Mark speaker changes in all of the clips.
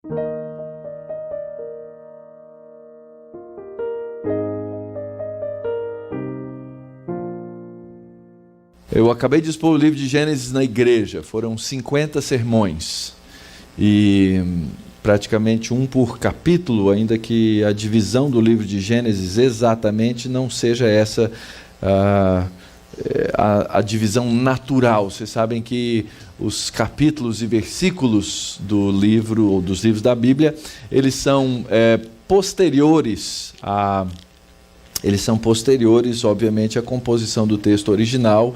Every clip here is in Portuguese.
Speaker 1: Eu acabei de expor o livro de Gênesis na igreja, foram 50 sermões, e praticamente um por capítulo, ainda que a divisão do livro de Gênesis exatamente não seja essa a divisão natural. Vocês sabem que os capítulos e versículos do livro, ou dos livros da Bíblia, eles são posteriores, obviamente, à composição do texto original.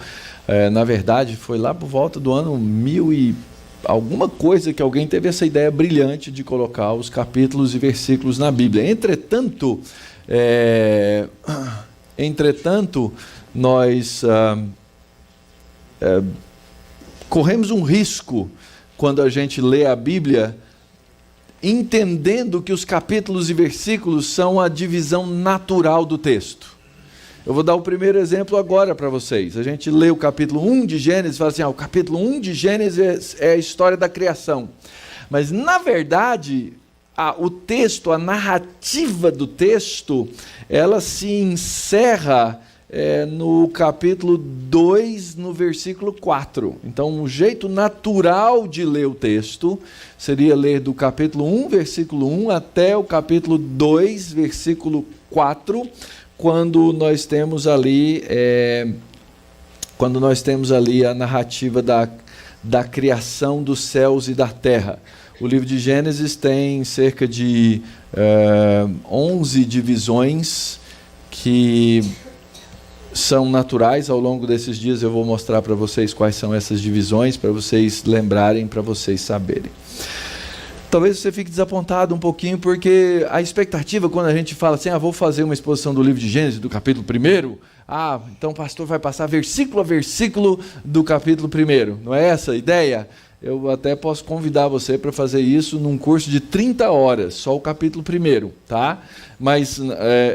Speaker 1: Na verdade, foi lá por volta do ano 1000 e alguma coisa que alguém teve essa ideia brilhante de colocar os capítulos e versículos na Bíblia. Entretanto, nós corremos um risco quando a gente lê a Bíblia, entendendo que os capítulos e versículos são a divisão natural do texto. Eu vou dar o primeiro exemplo agora para vocês. A gente lê o capítulo 1 de Gênesis e fala assim, o capítulo 1 de Gênesis é a história da criação. Mas, na verdade, o texto, a narrativa do texto, ela se encerra no capítulo 2, no versículo 4. Então, o jeito natural de ler o texto seria ler do capítulo 1, versículo 1, até o capítulo 2, versículo 4, quando nós temos ali a narrativa da criação dos céus e da terra. O livro de Gênesis tem cerca de 11 divisões que são naturais. Ao longo desses dias eu vou mostrar para vocês quais são essas divisões, para vocês lembrarem, para vocês saberem. Talvez você fique desapontado um pouquinho, porque a expectativa, quando a gente fala assim, vou fazer uma exposição do livro de Gênesis, do capítulo 1, então o pastor vai passar versículo a versículo do capítulo 1. Não é essa a ideia? Eu até posso convidar você para fazer isso num curso de 30 horas, só o capítulo 1, tá? Mas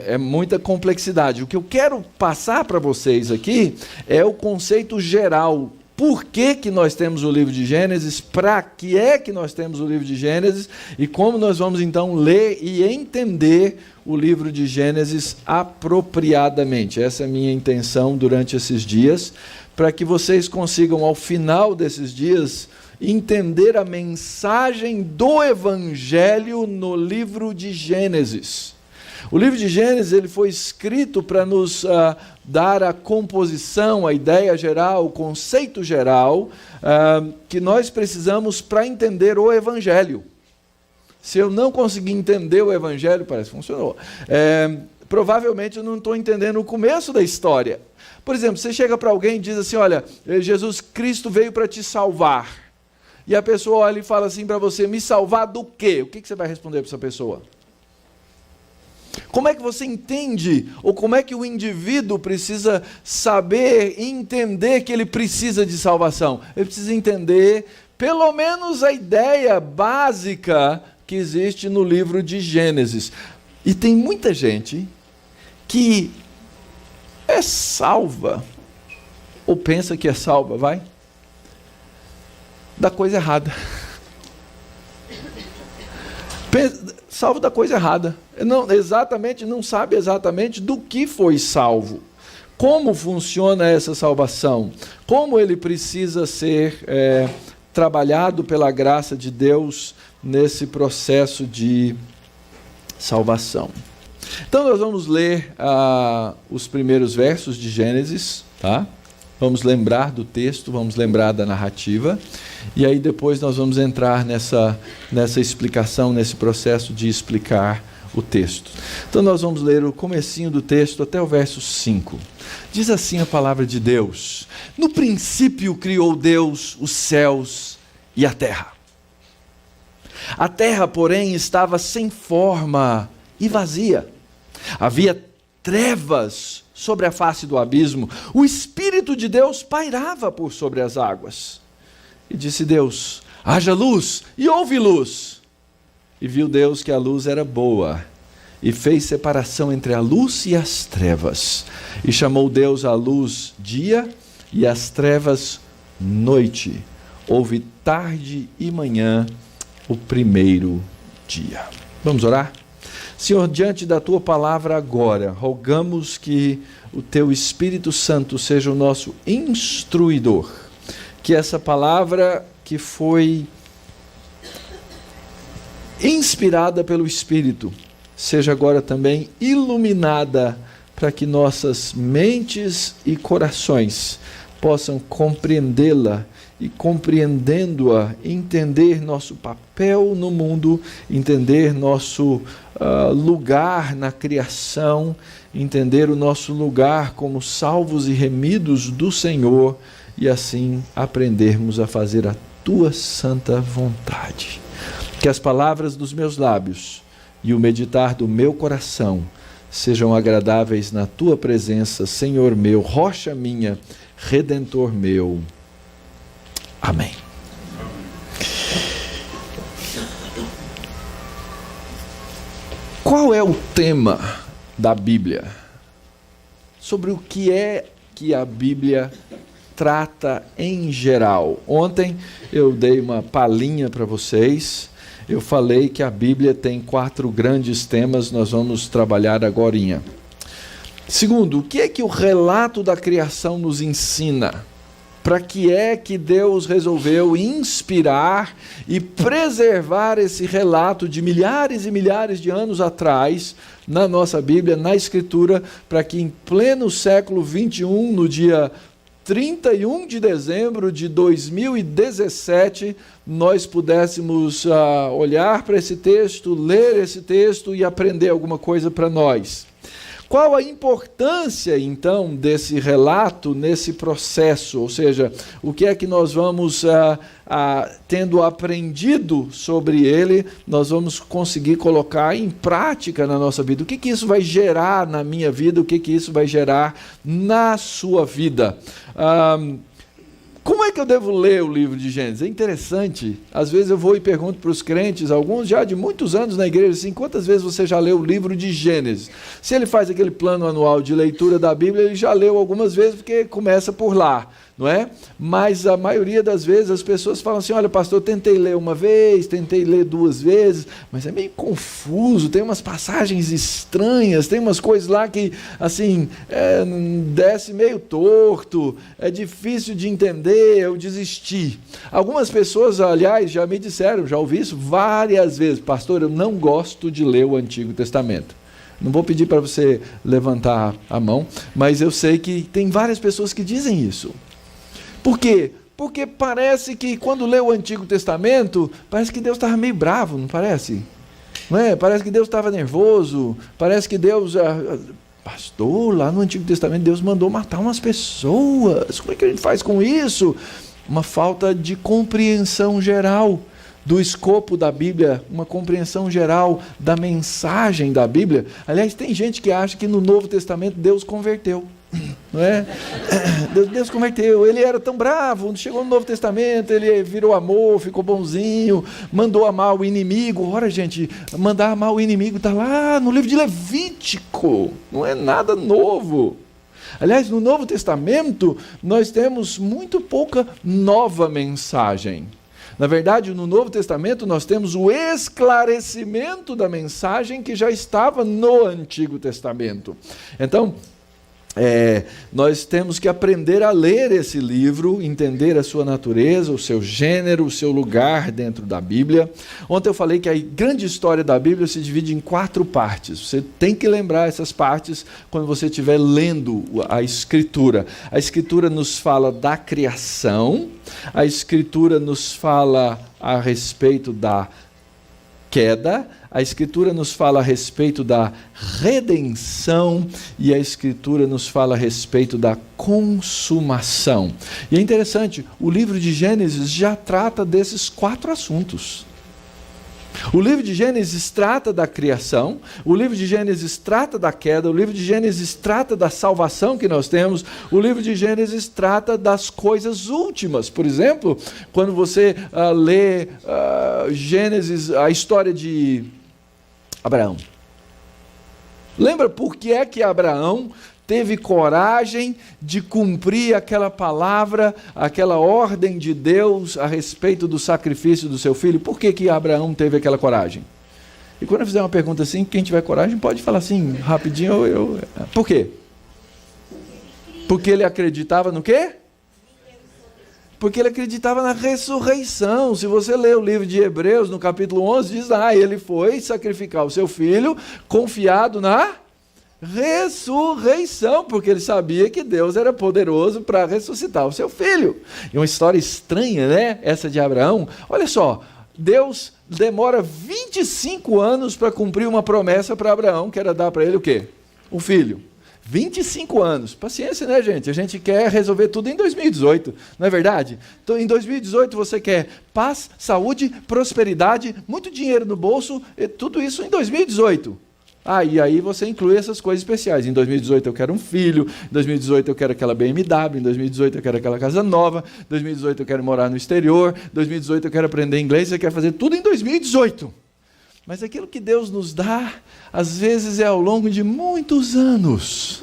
Speaker 1: é muita complexidade. O que eu quero passar para vocês aqui é o conceito geral. Por que nós temos o livro de Gênesis? Para que é que nós temos o livro de Gênesis? E como nós vamos então ler e entender o livro de Gênesis apropriadamente? Essa é a minha intenção durante esses dias, para que vocês consigam, ao final desses dias, entender a mensagem do Evangelho no livro de Gênesis. O livro de Gênesis ele foi escrito para nos dar a composição, a ideia geral, o conceito geral que nós precisamos para entender o Evangelho. Se eu não conseguir entender o Evangelho, parece que funcionou, provavelmente eu não estou entendendo o começo da história. Por exemplo, você chega para alguém e diz assim, olha, Jesus Cristo veio para te salvar. E a pessoa olha e fala assim para você, me salvar do quê? O que você vai responder para essa pessoa? Como é que você entende, ou como é que o indivíduo precisa saber e entender que ele precisa de salvação? Ele precisa entender, pelo menos, a ideia básica que existe no livro de Gênesis. E tem muita gente que é salva, ou pensa que é salva, da coisa errada. Salvo da coisa errada. Não sabe exatamente do que foi salvo. Como funciona essa salvação? Como ele precisa ser trabalhado pela graça de Deus nesse processo de salvação. Então nós vamos ler os primeiros versos de Gênesis, tá? Vamos lembrar do texto, vamos lembrar da narrativa, e aí depois nós vamos entrar nessa explicação, nesse processo de explicar o texto. Então nós vamos ler o comecinho do texto até o verso 5. Diz assim a palavra de Deus: no princípio criou Deus os céus e a terra. A terra, porém, estava sem forma e vazia. Havia trevas sobre a face do abismo. O Espírito de Deus pairava por sobre as águas. E disse Deus: haja luz, e houve luz. E viu Deus que a luz era boa, e fez separação entre a luz e as trevas. E chamou Deus a luz dia, e as trevas noite. Houve tarde e manhã, o primeiro dia. Vamos orar? Senhor, diante da Tua palavra agora, rogamos que o Teu Espírito Santo seja o nosso instruidor, que essa palavra que foi inspirada pelo Espírito seja agora também iluminada para que nossas mentes e corações possam compreendê-la e, compreendendo-a, entender nosso papel no mundo, entender nosso lugar na criação, entender o nosso lugar como salvos e remidos do Senhor e assim aprendermos a fazer a Tua santa vontade. Que as palavras dos meus lábios e o meditar do meu coração sejam agradáveis na Tua presença, Senhor meu, rocha minha, Redentor meu. Amém. Qual é o tema da Bíblia? Sobre o que é que a Bíblia trata em geral? Ontem eu dei uma palhinha para vocês. Eu falei que a Bíblia tem 4 grandes temas, nós vamos trabalhar agorinha. Segundo, o que é que o relato da criação nos ensina? Para que é que Deus resolveu inspirar e preservar esse relato de milhares e milhares de anos atrás na nossa Bíblia, na Escritura, para que em pleno século 21, no dia 31 de dezembro de 2017, nós pudéssemos olhar para esse texto, ler esse texto e aprender alguma coisa para nós. Qual a importância, então, desse relato nesse processo? Ou seja, o que é que nós vamos, tendo aprendido sobre ele, nós vamos conseguir colocar em prática na nossa vida? O que isso vai gerar na minha vida? O que isso vai gerar na sua vida? Como é que eu devo ler o livro de Gênesis? É interessante. Às vezes eu vou e pergunto para os crentes, alguns já de muitos anos na igreja, assim, quantas vezes você já leu o livro de Gênesis? Se ele faz aquele plano anual de leitura da Bíblia, ele já leu algumas vezes, porque começa por lá, não é? Mas a maioria das vezes as pessoas falam assim, olha pastor, eu tentei ler uma vez, tentei ler 2 vezes, mas é meio confuso, tem umas passagens estranhas, tem umas coisas lá que, assim, desce meio torto, é difícil de entender, eu desisti. Algumas pessoas, aliás, já me disseram, já ouvi isso várias vezes, pastor, eu não gosto de ler o Antigo Testamento. Não vou pedir para você levantar a mão, mas eu sei que tem várias pessoas que dizem isso. Por quê? Porque parece que quando lê o Antigo Testamento, parece que Deus estava meio bravo, não parece? Não é? Parece que Deus estava nervoso, parece que Deus... Pastor, lá no Antigo Testamento Deus mandou matar umas pessoas, como é que a gente faz com isso? Uma falta de compreensão geral do escopo da Bíblia, uma compreensão geral da mensagem da Bíblia. Aliás, tem gente que acha que no Novo Testamento Deus converteu, não é? Deus converteu, ele era tão bravo, chegou no Novo Testamento, ele virou amor, ficou bonzinho, mandou amar o inimigo. Ora, gente, mandar amar o inimigo está lá no livro de Levítico, não é nada novo. Aliás, no Novo Testamento, nós temos muito pouca nova mensagem. Na verdade, no Novo Testamento, nós temos o esclarecimento da mensagem que já estava no Antigo Testamento. Então, nós temos que aprender a ler esse livro, entender a sua natureza, o seu gênero, o seu lugar dentro da Bíblia. Ontem eu falei que a grande história da Bíblia se divide em 4 partes. Você tem que lembrar essas partes quando você estiver lendo a Escritura. A Escritura nos fala da criação, a Escritura nos fala a respeito da queda, a Escritura nos fala a respeito da redenção e a Escritura nos fala a respeito da consumação. E é interessante, o livro de Gênesis já trata desses 4 assuntos. O livro de Gênesis trata da criação, o livro de Gênesis trata da queda, o livro de Gênesis trata da salvação que nós temos, o livro de Gênesis trata das coisas últimas. Por exemplo, quando você lê Gênesis, a história de Abraão. Lembra por que é que Abraão teve coragem de cumprir aquela palavra, aquela ordem de Deus a respeito do sacrifício do seu filho? Por que Abraão teve aquela coragem? E quando eu fizer uma pergunta assim, quem tiver coragem pode falar assim, rapidinho. Por quê? Porque ele acreditava no quê? Porque ele acreditava na ressurreição. Se você ler o livro de Hebreus, no capítulo 11, diz lá, ele foi sacrificar o seu filho, confiado na ressurreição, porque ele sabia que Deus era poderoso para ressuscitar o seu filho. E uma história estranha, né? Essa de Abraão. Olha só, Deus demora 25 anos para cumprir uma promessa para Abraão, que era dar para ele o quê? Um filho. 25 anos. Paciência, né, gente? A gente quer resolver tudo em 2018, não é verdade? Então, em 2018 você quer paz, saúde, prosperidade, muito dinheiro no bolso, tudo isso em 2018. E aí você inclui essas coisas especiais. Em 2018 eu quero um filho, em 2018 eu quero aquela BMW, em 2018 eu quero aquela casa nova, em 2018 eu quero morar no exterior, em 2018 eu quero aprender inglês, você quer fazer tudo em 2018. Mas aquilo que Deus nos dá, às vezes é ao longo de muitos anos.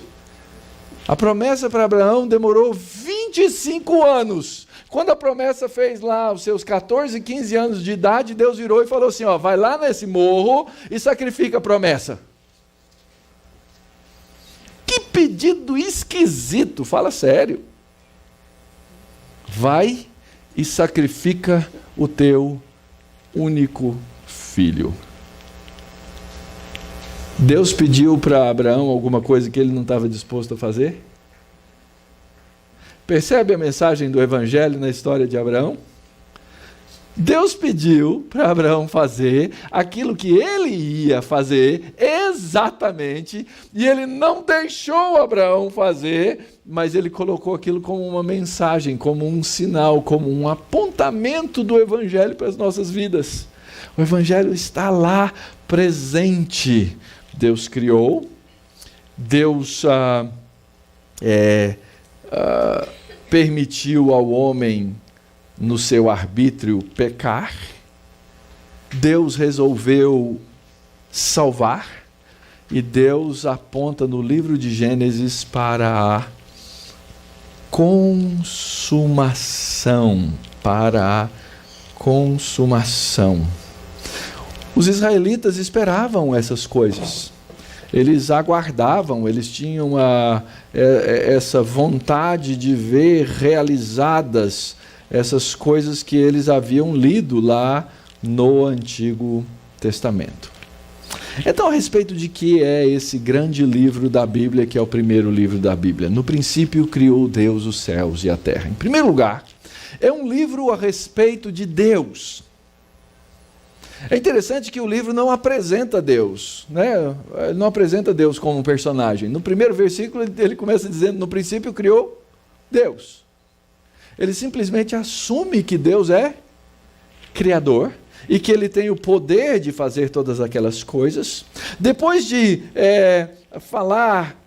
Speaker 1: A promessa para Abraão demorou 25 anos. Quando a promessa fez lá os seus 14, 15 anos de idade, Deus virou e falou assim, vai lá nesse morro e sacrifica a promessa. Que pedido esquisito, fala sério. Vai e sacrifica o teu único filho. Deus pediu para Abraão alguma coisa que ele não estava disposto a fazer? Percebe a mensagem do Evangelho na história de Abraão? Deus pediu para Abraão fazer aquilo que ele ia fazer exatamente, e ele não deixou Abraão fazer, mas ele colocou aquilo como uma mensagem, como um sinal, como um apontamento do Evangelho para as nossas vidas. O Evangelho está lá presente. Deus criou, Deus permitiu ao homem, no seu arbítrio, pecar. Deus resolveu salvar, e Deus aponta no livro de Gênesis para a consumação, Os israelitas esperavam essas coisas. Eles aguardavam, eles tinham essa vontade de ver realizadas essas coisas que eles haviam lido lá no Antigo Testamento. Então, a respeito de que é esse grande livro da Bíblia, que é o primeiro livro da Bíblia? No princípio criou Deus os céus e a terra. Em primeiro lugar, é um livro a respeito de Deus. É interessante que o livro não apresenta Deus, né? Ele não apresenta Deus como um personagem. No primeiro versículo ele começa dizendo, no princípio criou Deus. Ele simplesmente assume que Deus é criador e que ele tem o poder de fazer todas aquelas coisas. Depois de falar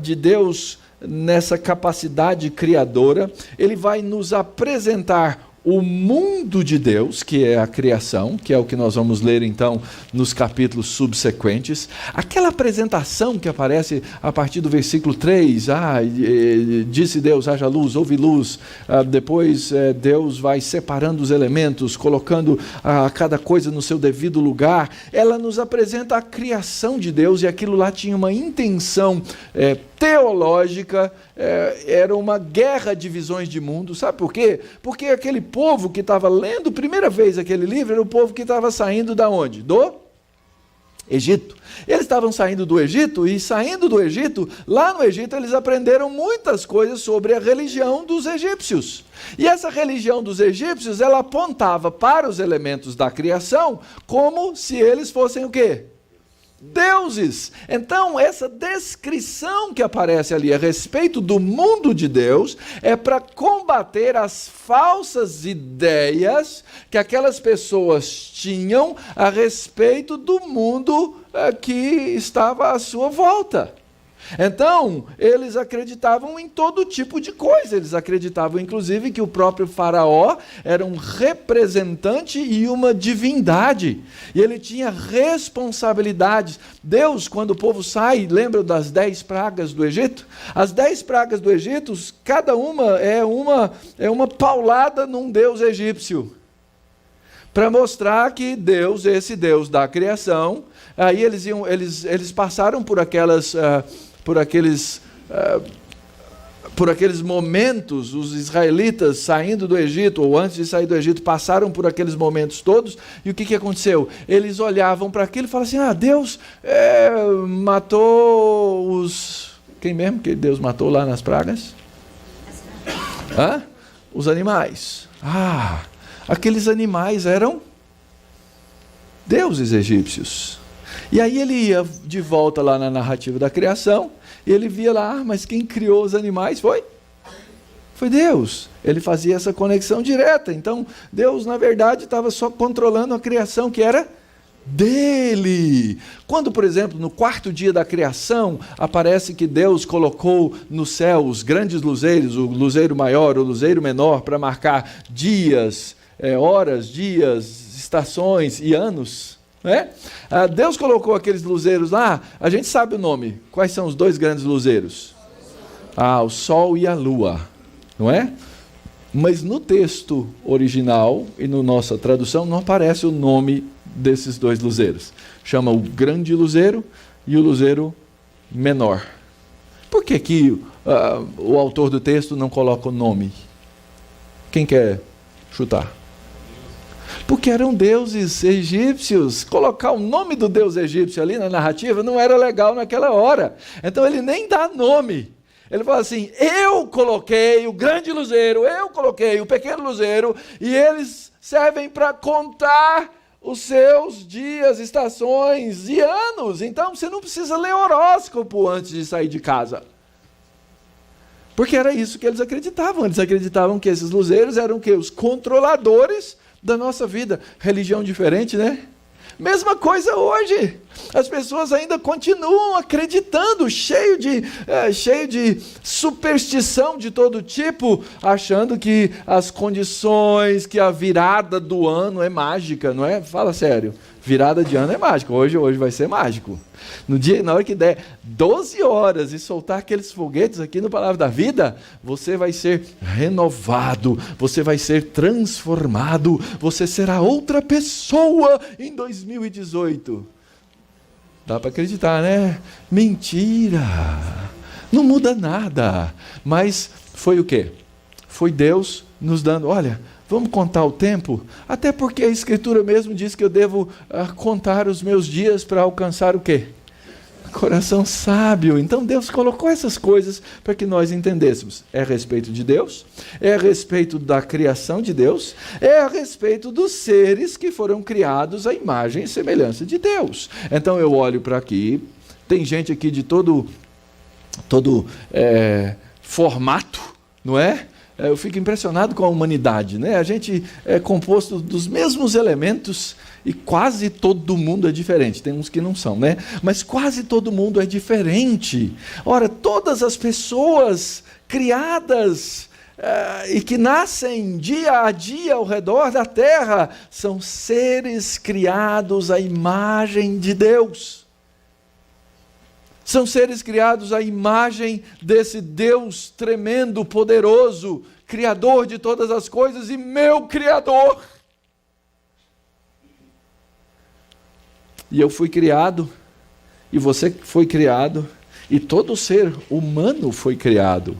Speaker 1: de Deus nessa capacidade criadora, ele vai nos apresentar o mundo de Deus, que é a criação, que é o que nós vamos ler então nos capítulos subsequentes. Aquela apresentação que aparece a partir do versículo 3, disse Deus, haja luz, houve luz. Depois Deus vai separando os elementos, colocando cada coisa no seu devido lugar. Ela nos apresenta a criação de Deus, e aquilo lá tinha uma intenção teológica, era uma guerra de visões de mundo. Sabe por quê? Porque aquele povo que estava lendo primeira vez aquele livro era o povo que estava saindo da onde? Do Egito. Eles estavam saindo do Egito, e saindo do Egito, lá no Egito eles aprenderam muitas coisas sobre a religião dos egípcios. E essa religião dos egípcios, ela apontava para os elementos da criação como se eles fossem o quê? Deuses. Então, essa descrição que aparece ali a respeito do mundo de Deus é para combater as falsas ideias que aquelas pessoas tinham a respeito do mundo que estava à sua volta. Então, eles acreditavam em todo tipo de coisa. Eles acreditavam, inclusive, que o próprio faraó era um representante e uma divindade. E ele tinha responsabilidades. Deus, quando o povo sai, lembra das 10 pragas do Egito? As 10 pragas do Egito, cada uma é uma paulada num deus egípcio. para mostrar que Deus, esse Deus da criação, aí eles passaram por aqueles momentos, os israelitas saindo do Egito, ou antes de sair do Egito, passaram por aqueles momentos todos, e o que aconteceu? Eles olhavam para aquilo e falavam assim, Deus matou os... Quem mesmo que Deus matou lá nas pragas? Os animais. Aqueles animais eram deuses egípcios. E aí ele ia de volta lá na narrativa da criação, e ele via lá, mas quem criou os animais foi Deus. Ele fazia essa conexão direta. Então, Deus, na verdade, estava só controlando a criação que era dele. Quando, por exemplo, no 4º dia da criação, aparece que Deus colocou no céu os grandes luzeiros, o luzeiro maior, o luzeiro menor, para marcar dias, horas, dias, estações e anos. Deus colocou aqueles luzeiros lá, a gente sabe o nome. Quais são os 2 grandes luzeiros? O sol e a lua, não é? Mas no texto original e na nossa tradução não aparece o nome desses 2 luzeiros. Chama o grande luzeiro e o luzeiro menor. Por que o autor do texto não coloca o nome? Quem quer chutar? Porque eram deuses egípcios. Colocar o nome do deus egípcio ali na narrativa não era legal naquela hora. Então ele nem dá nome. Ele fala assim, eu coloquei o grande luzeiro, eu coloquei o pequeno luzeiro, e eles servem para contar os seus dias, estações e anos. Então você não precisa ler horóscopo antes de sair de casa. Porque era isso que eles acreditavam. Eles acreditavam que esses luzeiros eram o quê? Os controladores da nossa vida. Religião diferente, né? Mesma coisa hoje. As pessoas ainda continuam acreditando, cheio de superstição de todo tipo, achando que as condições, que a virada do ano é mágica, não é? Fala sério. Virada de ano é mágico. Hoje vai ser mágico. Na hora que der 12 horas e soltar aqueles foguetes aqui no Palavra da Vida, você vai ser renovado, você vai ser transformado, você será outra pessoa em 2018. Dá para acreditar, né? Mentira! Não muda nada. Mas foi o quê? Foi Deus nos dando, olha... Vamos contar o tempo? Até porque a Escritura mesmo diz que eu devo contar os meus dias para alcançar o quê? Coração sábio. Então Deus colocou essas coisas para que nós entendêssemos. É a respeito de Deus, é a respeito da criação de Deus, é a respeito dos seres que foram criados à imagem e semelhança de Deus. Então eu olho para aqui, tem gente aqui de todo formato, não é? Eu fico impressionado com a humanidade, né? A gente é composto dos mesmos elementos e quase todo mundo é diferente. Tem uns que não são, né? Mas quase todo mundo é diferente. Ora, todas as pessoas criadas e que nascem dia a dia ao redor da terra são seres criados à imagem de Deus. São seres criados à imagem desse Deus tremendo, poderoso, Criador de todas as coisas e meu Criador. E eu fui criado, e você foi criado, e todo ser humano foi criado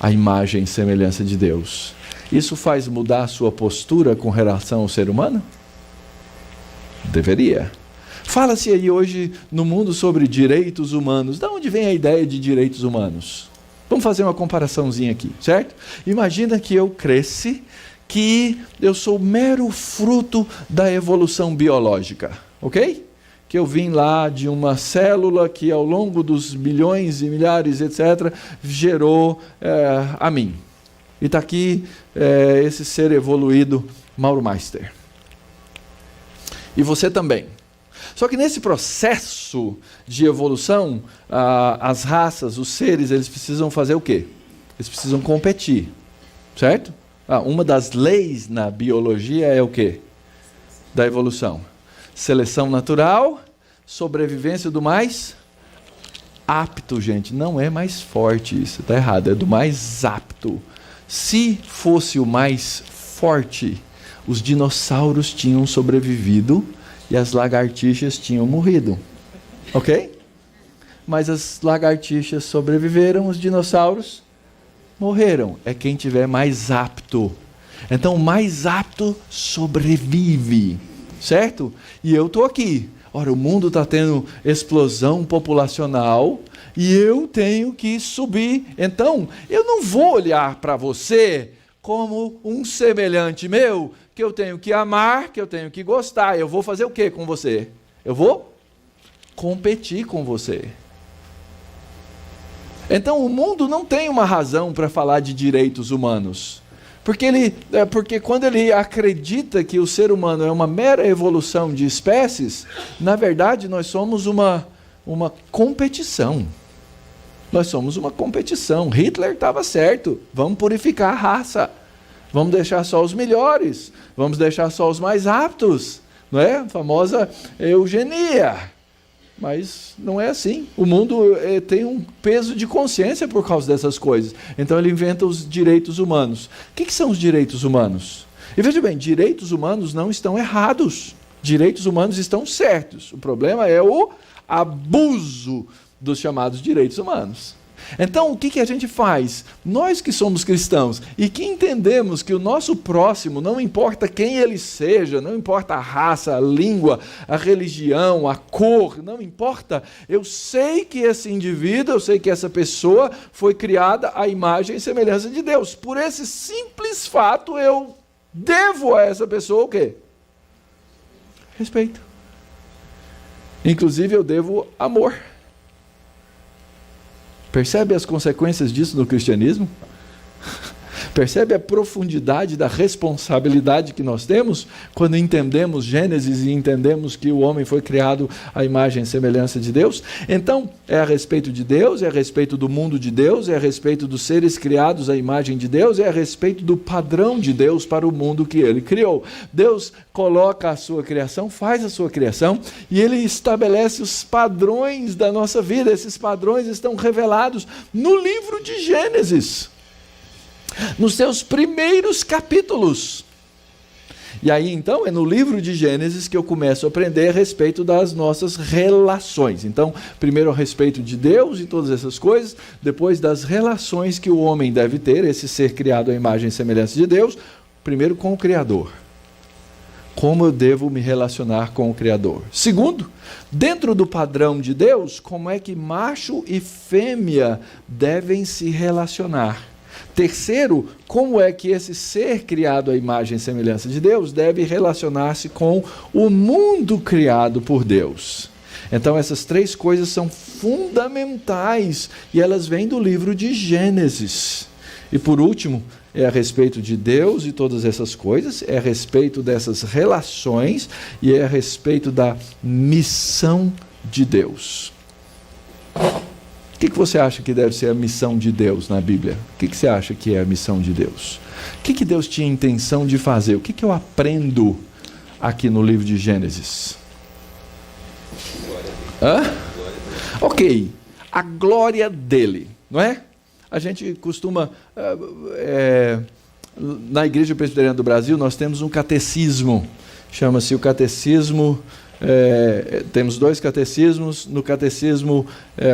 Speaker 1: à imagem e semelhança de Deus. Isso faz mudar a sua postura com relação ao ser humano? Deveria. Fala-se aí hoje no mundo sobre direitos humanos. De onde vem a ideia de direitos humanos? Vamos fazer uma comparaçãozinha aqui, certo? Imagina que eu cresci, que eu sou mero fruto da evolução biológica, ok? Que eu vim lá de uma célula que ao longo dos milhões e milhares, etc., gerou a mim. E está aqui esse ser evoluído, Mauro Meister. E você também. Só que nesse processo de evolução, as raças, os seres, eles precisam fazer o quê? Eles precisam competir, certo? Uma das leis na biologia é o quê? Da evolução. Seleção natural, sobrevivência do mais apto, gente. Não é mais forte isso, está errado, é do mais apto. Se fosse o mais forte, os dinossauros tinham sobrevivido e as lagartixas tinham morrido. Ok? Mas as lagartixas sobreviveram, os dinossauros morreram. É quem tiver mais apto. Então, o mais apto sobrevive. Certo? E eu estou aqui. Ora, o mundo está tendo explosão populacional e eu tenho que subir. Então, eu não vou olhar para você como um semelhante meu, que eu tenho que amar, que eu tenho que gostar. Eu vou fazer o que com você? Eu vou competir com você. Então, o mundo não tem uma razão para falar de direitos humanos. Porque quando ele acredita que o ser humano é uma mera evolução de espécies, na verdade nós somos uma competição. Nós somos uma competição. Hitler estava certo. Vamos purificar a raça. Vamos deixar só os melhores. Vamos deixar só os mais aptos. Não é? A famosa eugenia. Mas não é assim. O mundo tem um peso de consciência por causa dessas coisas. Então ele inventa os direitos humanos. O que são os direitos humanos? E veja bem, direitos humanos não estão errados. Direitos humanos estão certos. O problema é o abuso dos chamados direitos humanos. Então, o que a gente faz? Nós que somos cristãos e que entendemos que o nosso próximo, não importa quem ele seja, não importa a raça, a língua, a religião, a cor, não importa. Eu sei que esse indivíduo, eu sei que essa pessoa foi criada à imagem e semelhança de Deus. Por esse simples fato, eu devo a essa pessoa o quê? Respeito. Inclusive, eu devo amor. Percebe as consequências disso no cristianismo? Percebe a profundidade da responsabilidade que nós temos quando entendemos Gênesis e entendemos que o homem foi criado à imagem e semelhança de Deus? Então, é a respeito de Deus, é a respeito do mundo de Deus, é a respeito dos seres criados à imagem de Deus, é a respeito do padrão de Deus para o mundo que Ele criou. Deus coloca a sua criação, faz a sua criação e Ele estabelece os padrões da nossa vida. Esses padrões estão revelados no livro de Gênesis, nos seus primeiros capítulos. E aí então é no livro de Gênesis que eu começo a aprender a respeito das nossas relações. Então, primeiro a respeito de Deus e todas essas coisas, depois das relações que o homem deve ter, esse ser criado à imagem e semelhança de Deus, primeiro com o Criador. Como eu devo me relacionar com o Criador? Segundo, dentro do padrão de Deus, como é que macho e fêmea devem se relacionar? Terceiro, como é que esse ser criado à imagem e semelhança de Deus deve relacionar-se com o mundo criado por Deus? Então essas três coisas são fundamentais e elas vêm do livro de Gênesis. E por último, é a respeito de Deus e todas essas coisas, é a respeito dessas relações e é a respeito da missão de Deus. O que você acha que deve ser a missão de Deus na Bíblia? O que você acha que é a missão de Deus? O que Deus tinha intenção de fazer? O que eu aprendo aqui no livro de Gênesis? Ok, a glória dele, não é? A gente costuma, na Igreja Presbiteriana do Brasil, nós temos um catecismo, chama-se o catecismo. Temos dois catecismos. No catecismo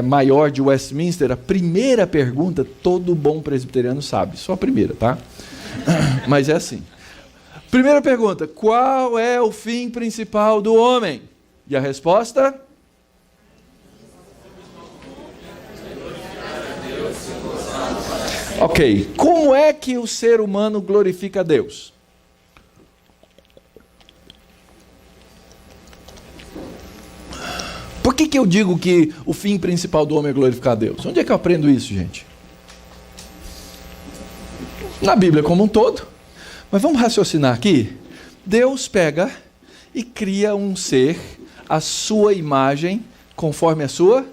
Speaker 1: maior de Westminster, a primeira pergunta, todo bom presbiteriano sabe, só a primeira, tá? Mas é assim. Primeira pergunta: qual é o fim principal do homem? E a resposta? Ok, como é que o ser humano glorifica a Deus? Por que eu digo que o fim principal do homem é glorificar a Deus? Onde é que eu aprendo isso, gente? Na Bíblia como um todo. Mas vamos raciocinar aqui. Deus pega e cria um ser à sua imagem, conforme a sua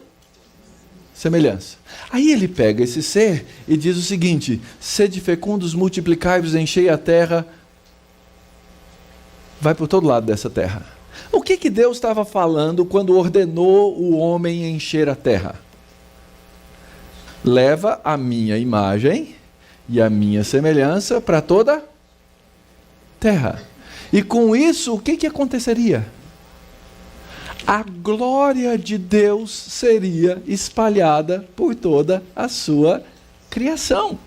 Speaker 1: semelhança. Aí ele pega esse ser e diz o seguinte: sede fecundos, multiplicai-vos, enchei a terra. Vai por todo lado dessa terra. O que Deus estava falando quando ordenou o homem encher a terra? Leva a minha imagem e a minha semelhança para toda a terra. E com isso, o que aconteceria? A glória de Deus seria espalhada por toda a sua criação.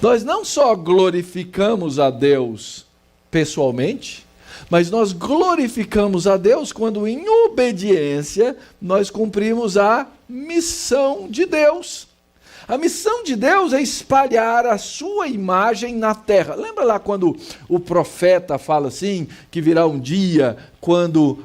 Speaker 1: Nós não só glorificamos a Deus pessoalmente, mas nós glorificamos a Deus quando, em obediência, nós cumprimos a missão de Deus. A missão de Deus é espalhar a sua imagem na terra. Lembra lá quando o profeta fala assim, que virá um dia quando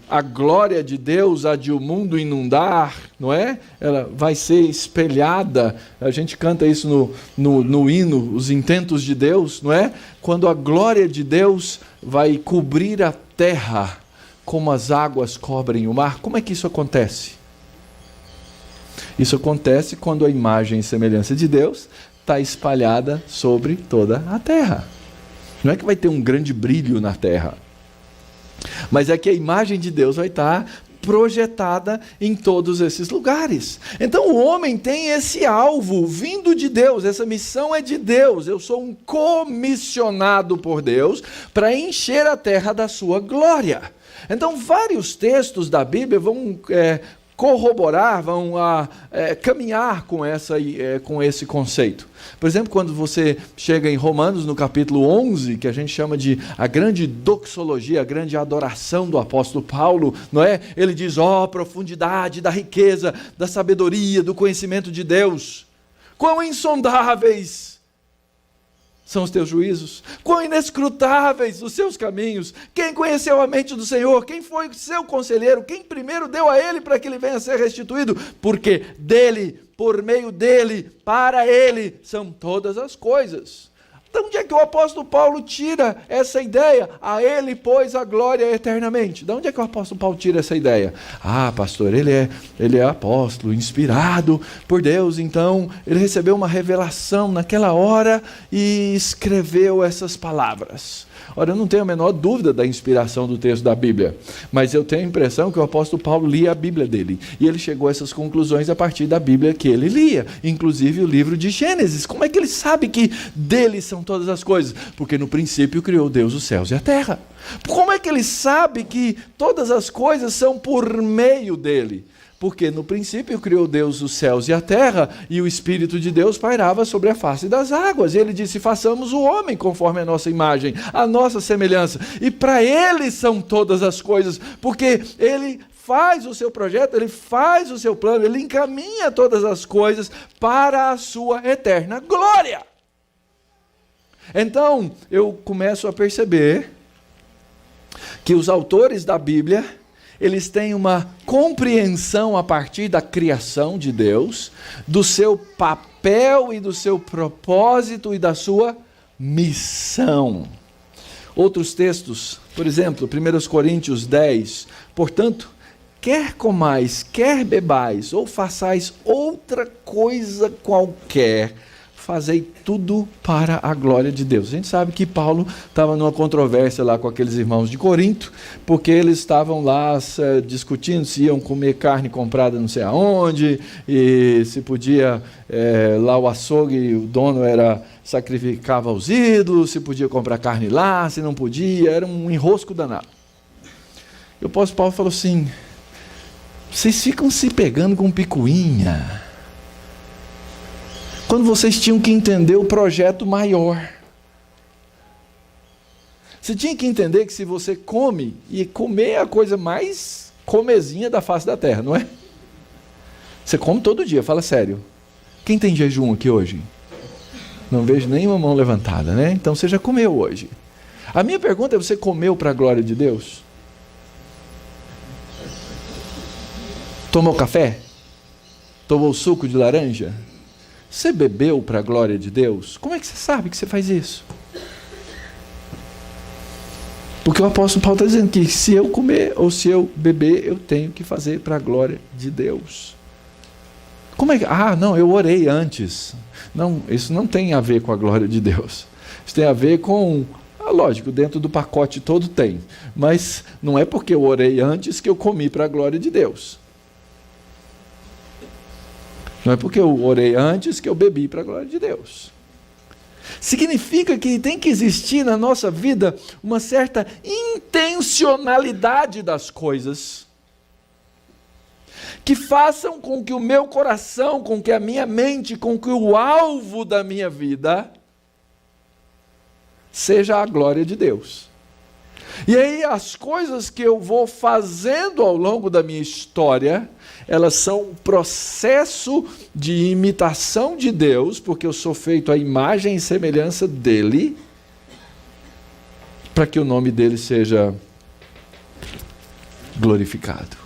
Speaker 1: a glória de Deus há de o mundo inundar, não é? Ela vai ser espelhada, a gente canta isso no hino, os intentos de Deus, não é? Quando a glória de Deus vai cobrir a terra, como as águas cobrem o mar. Como é que isso acontece? Isso acontece quando a imagem e semelhança de Deus está espalhada sobre toda a terra. Não é que vai ter um grande brilho na terra, mas é que a imagem de Deus vai estar projetada em todos esses lugares. Então o homem tem esse alvo vindo de Deus, essa missão é de Deus. Eu sou um comissionado por Deus para encher a terra da sua glória. Então vários textos da Bíblia vão corroborar, vão caminhar com esse conceito. Por exemplo, quando você chega em Romanos, no capítulo 11, que a gente chama de a grande doxologia, a grande adoração do apóstolo Paulo, não é? Ele diz, profundidade da riqueza, da sabedoria, do conhecimento de Deus. Quão insondáveis são os teus juízos, quão inescrutáveis os seus caminhos. Quem conheceu a mente do Senhor? Quem foi seu conselheiro? Quem primeiro deu a ele para que ele venha a ser restituído? Porque dele, por meio dele, para ele, são todas as coisas. Então, onde é que o apóstolo Paulo tira essa ideia? A ele, pois, a glória eternamente. De onde é que o apóstolo Paulo tira essa ideia? Pastor, ele é apóstolo, inspirado por Deus, então ele recebeu uma revelação naquela hora e escreveu essas palavras. Ora, eu não tenho a menor dúvida da inspiração do texto da Bíblia, mas eu tenho a impressão que o apóstolo Paulo lia a Bíblia dele, e ele chegou a essas conclusões a partir da Bíblia que ele lia, inclusive o livro de Gênesis. Como é que ele sabe que dele são todas as coisas? Porque no princípio criou Deus os céus e a terra. Como é que ele sabe que todas as coisas são por meio dele? Porque no princípio criou Deus os céus e a terra, e o Espírito de Deus pairava sobre a face das águas. E ele disse, façamos o homem conforme a nossa imagem, a nossa semelhança. E para ele são todas as coisas, porque ele faz o seu projeto, ele faz o seu plano, ele encaminha todas as coisas para a sua eterna glória. Então, eu começo a perceber que os autores da Bíblia, eles têm uma compreensão a partir da criação de Deus, do seu papel e do seu propósito e da sua missão. Outros textos, por exemplo, 1 Coríntios 10, portanto, quer comais, quer bebais, ou façais outra coisa qualquer, fazei tudo para a glória de Deus. A gente sabe que Paulo estava numa controvérsia lá com aqueles irmãos de Corinto, porque eles estavam lá discutindo se iam comer carne comprada não sei aonde, e se podia, lá o açougue, o dono sacrificava aos ídolos, se podia comprar carne lá, se não podia, era um enrosco danado. E o apóstolo Paulo falou assim, vocês ficam se pegando com picuinha, quando vocês tinham que entender o projeto maior. Você tinha que entender que se você come, e comer é a coisa mais comezinha da face da terra, não é? Você come todo dia, fala sério. Quem tem jejum aqui hoje? Não vejo nenhuma mão levantada, né? Então você já comeu hoje. A minha pergunta é, você comeu para a glória de Deus? Tomou café? Tomou suco de laranja? Você bebeu para a glória de Deus? Como é que você sabe que você faz isso? Porque o apóstolo Paulo está dizendo que se eu comer ou se eu beber, eu tenho que fazer para a glória de Deus. Como é que... não, eu orei antes. Não, isso não tem a ver com a glória de Deus. Isso tem a ver com... lógico, dentro do pacote todo tem. Mas não é porque eu orei antes que eu comi para a glória de Deus. Não é porque eu orei antes que eu bebi para a glória de Deus. Significa que tem que existir na nossa vida uma certa intencionalidade das coisas, que façam com que o meu coração, com que a minha mente, com que o alvo da minha vida seja a glória de Deus. E aí as coisas que eu vou fazendo ao longo da minha história, elas são um processo de imitação de Deus, porque eu sou feito à imagem e semelhança dele, para que o nome dele seja glorificado.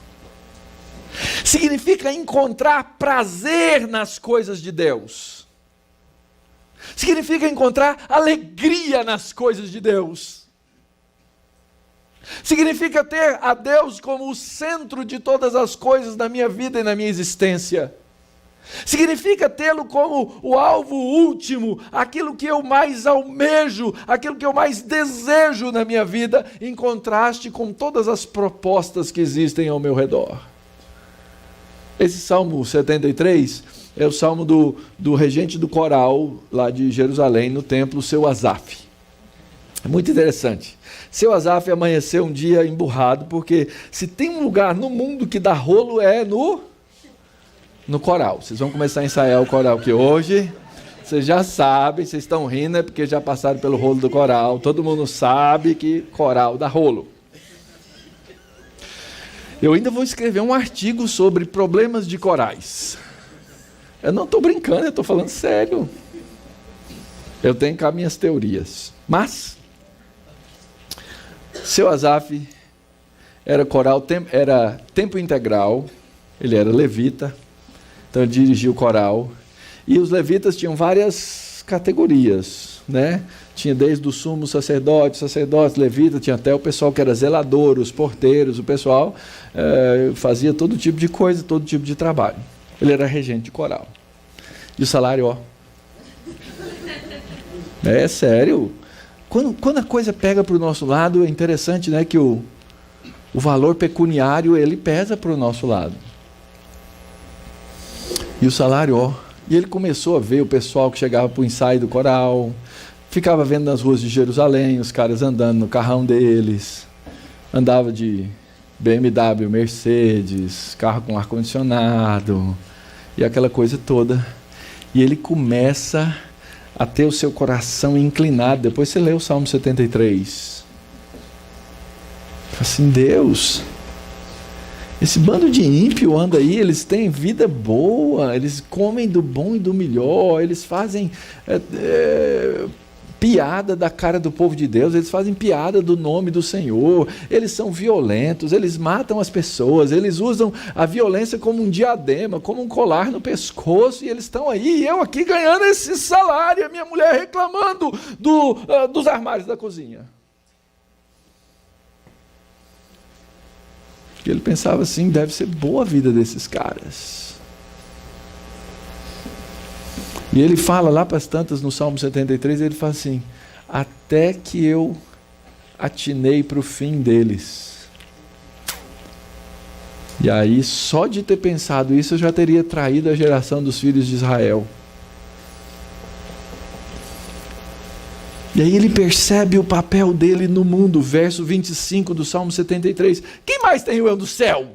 Speaker 1: Significa encontrar prazer nas coisas de Deus. Significa encontrar alegria nas coisas de Deus. Significa ter a Deus como o centro de todas as coisas na minha vida e na minha existência. Significa tê-lo como o alvo último, aquilo que eu mais almejo, aquilo que eu mais desejo na minha vida, em contraste com todas as propostas que existem ao meu redor. Esse Salmo 73 é o salmo do regente do coral lá de Jerusalém, no templo, seu Asaf. É muito interessante. Seu Asaf amanheceu um dia emburrado, porque se tem um lugar no mundo que dá rolo é no coral. Vocês vão começar a ensaiar o coral que hoje, vocês já sabem, vocês estão rindo, é porque já passaram pelo rolo do coral. Todo mundo sabe que coral dá rolo. Eu ainda vou escrever um artigo sobre problemas de corais. Eu não estou brincando, eu estou falando sério. Eu tenho cá minhas teorias. Mas seu Asaf era coral, era tempo integral, ele era levita, então ele dirigia o coral. E os levitas tinham várias categorias, né? Tinha desde o sumo sacerdote, levita, tinha até o pessoal que era zelador, os porteiros, o pessoal fazia todo tipo de coisa, todo tipo de trabalho. Ele era regente de coral. E o salário, ó. É sério. Quando a coisa pega para o nosso lado, é interessante, né, que o valor pecuniário, ele pesa para o nosso lado. E o salário, ó. E ele começou a ver o pessoal que chegava para o ensaio do coral, ficava vendo nas ruas de Jerusalém, os caras andando no carrão deles, andava de BMW, Mercedes, carro com ar-condicionado, e aquela coisa toda. E ele começa a ter o seu coração inclinado. Depois você lê o Salmo 73. Fala assim, Deus, esse bando de ímpio anda aí, eles têm vida boa, eles comem do bom e do melhor, eles fazem piada da cara do povo de Deus, eles fazem piada do nome do Senhor, eles são violentos, eles matam as pessoas, eles usam a violência como um diadema, como um colar no pescoço, e eles estão aí, e eu aqui ganhando esse salário, a minha mulher reclamando dos armários da cozinha. E ele pensava assim, deve ser boa a vida desses caras. E ele fala lá para as tantas no Salmo 73, ele fala assim, até que eu atinei para o fim deles. E aí, só de ter pensado isso, eu já teria traído a geração dos filhos de Israel. E aí ele percebe o papel dele no mundo, verso 25 do Salmo 73. Quem mais tem o eu do céu?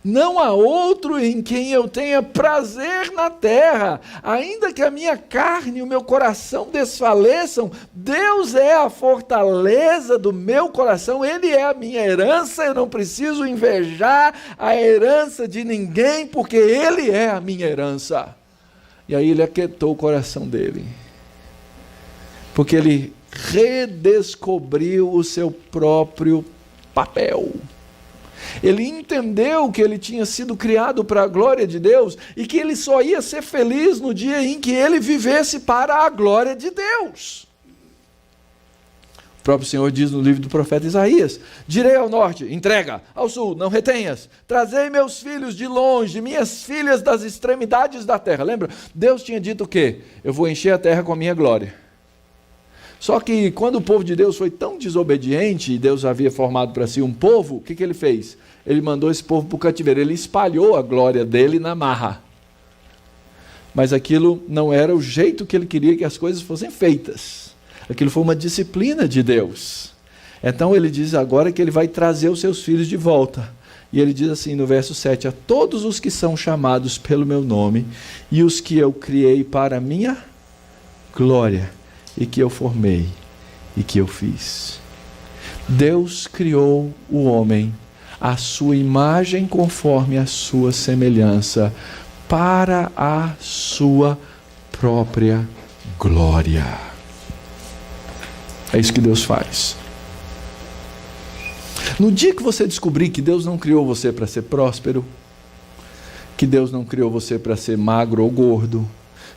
Speaker 1: Não há outro em quem eu tenha prazer na terra, ainda que a minha carne e o meu coração desfaleçam, Deus é a fortaleza do meu coração, Ele é a minha herança, eu não preciso invejar a herança de ninguém, porque Ele é a minha herança. E aí ele aquietou o coração dele, porque ele redescobriu o seu próprio papel. Ele entendeu que ele tinha sido criado para a glória de Deus e que ele só ia ser feliz no dia em que ele vivesse para a glória de Deus. O próprio Senhor diz no livro do profeta Isaías, direi ao norte, entrega, ao sul, não retenhas, trazei meus filhos de longe, minhas filhas das extremidades da terra. Lembra? Deus tinha dito o quê? Eu vou encher a terra com a minha glória. Só que quando o povo de Deus foi tão desobediente, e Deus havia formado para si um povo, o que ele fez? Ele mandou esse povo para o cativeiro, ele espalhou a glória dele na marra. mas aquilo não era o jeito que ele queria que as coisas fossem feitas. Aquilo foi uma disciplina de Deus. Então ele diz agora que ele vai trazer os seus filhos de volta. E ele diz assim no verso 7, a todos os que são chamados pelo meu nome, e os que eu criei para a minha glória, e que eu formei, e que eu fiz. Deus criou o homem à sua imagem conforme a sua semelhança, para a sua própria glória. É isso que Deus faz. No dia que você descobrir que Deus não criou você para ser próspero, que Deus não criou você para ser magro ou gordo,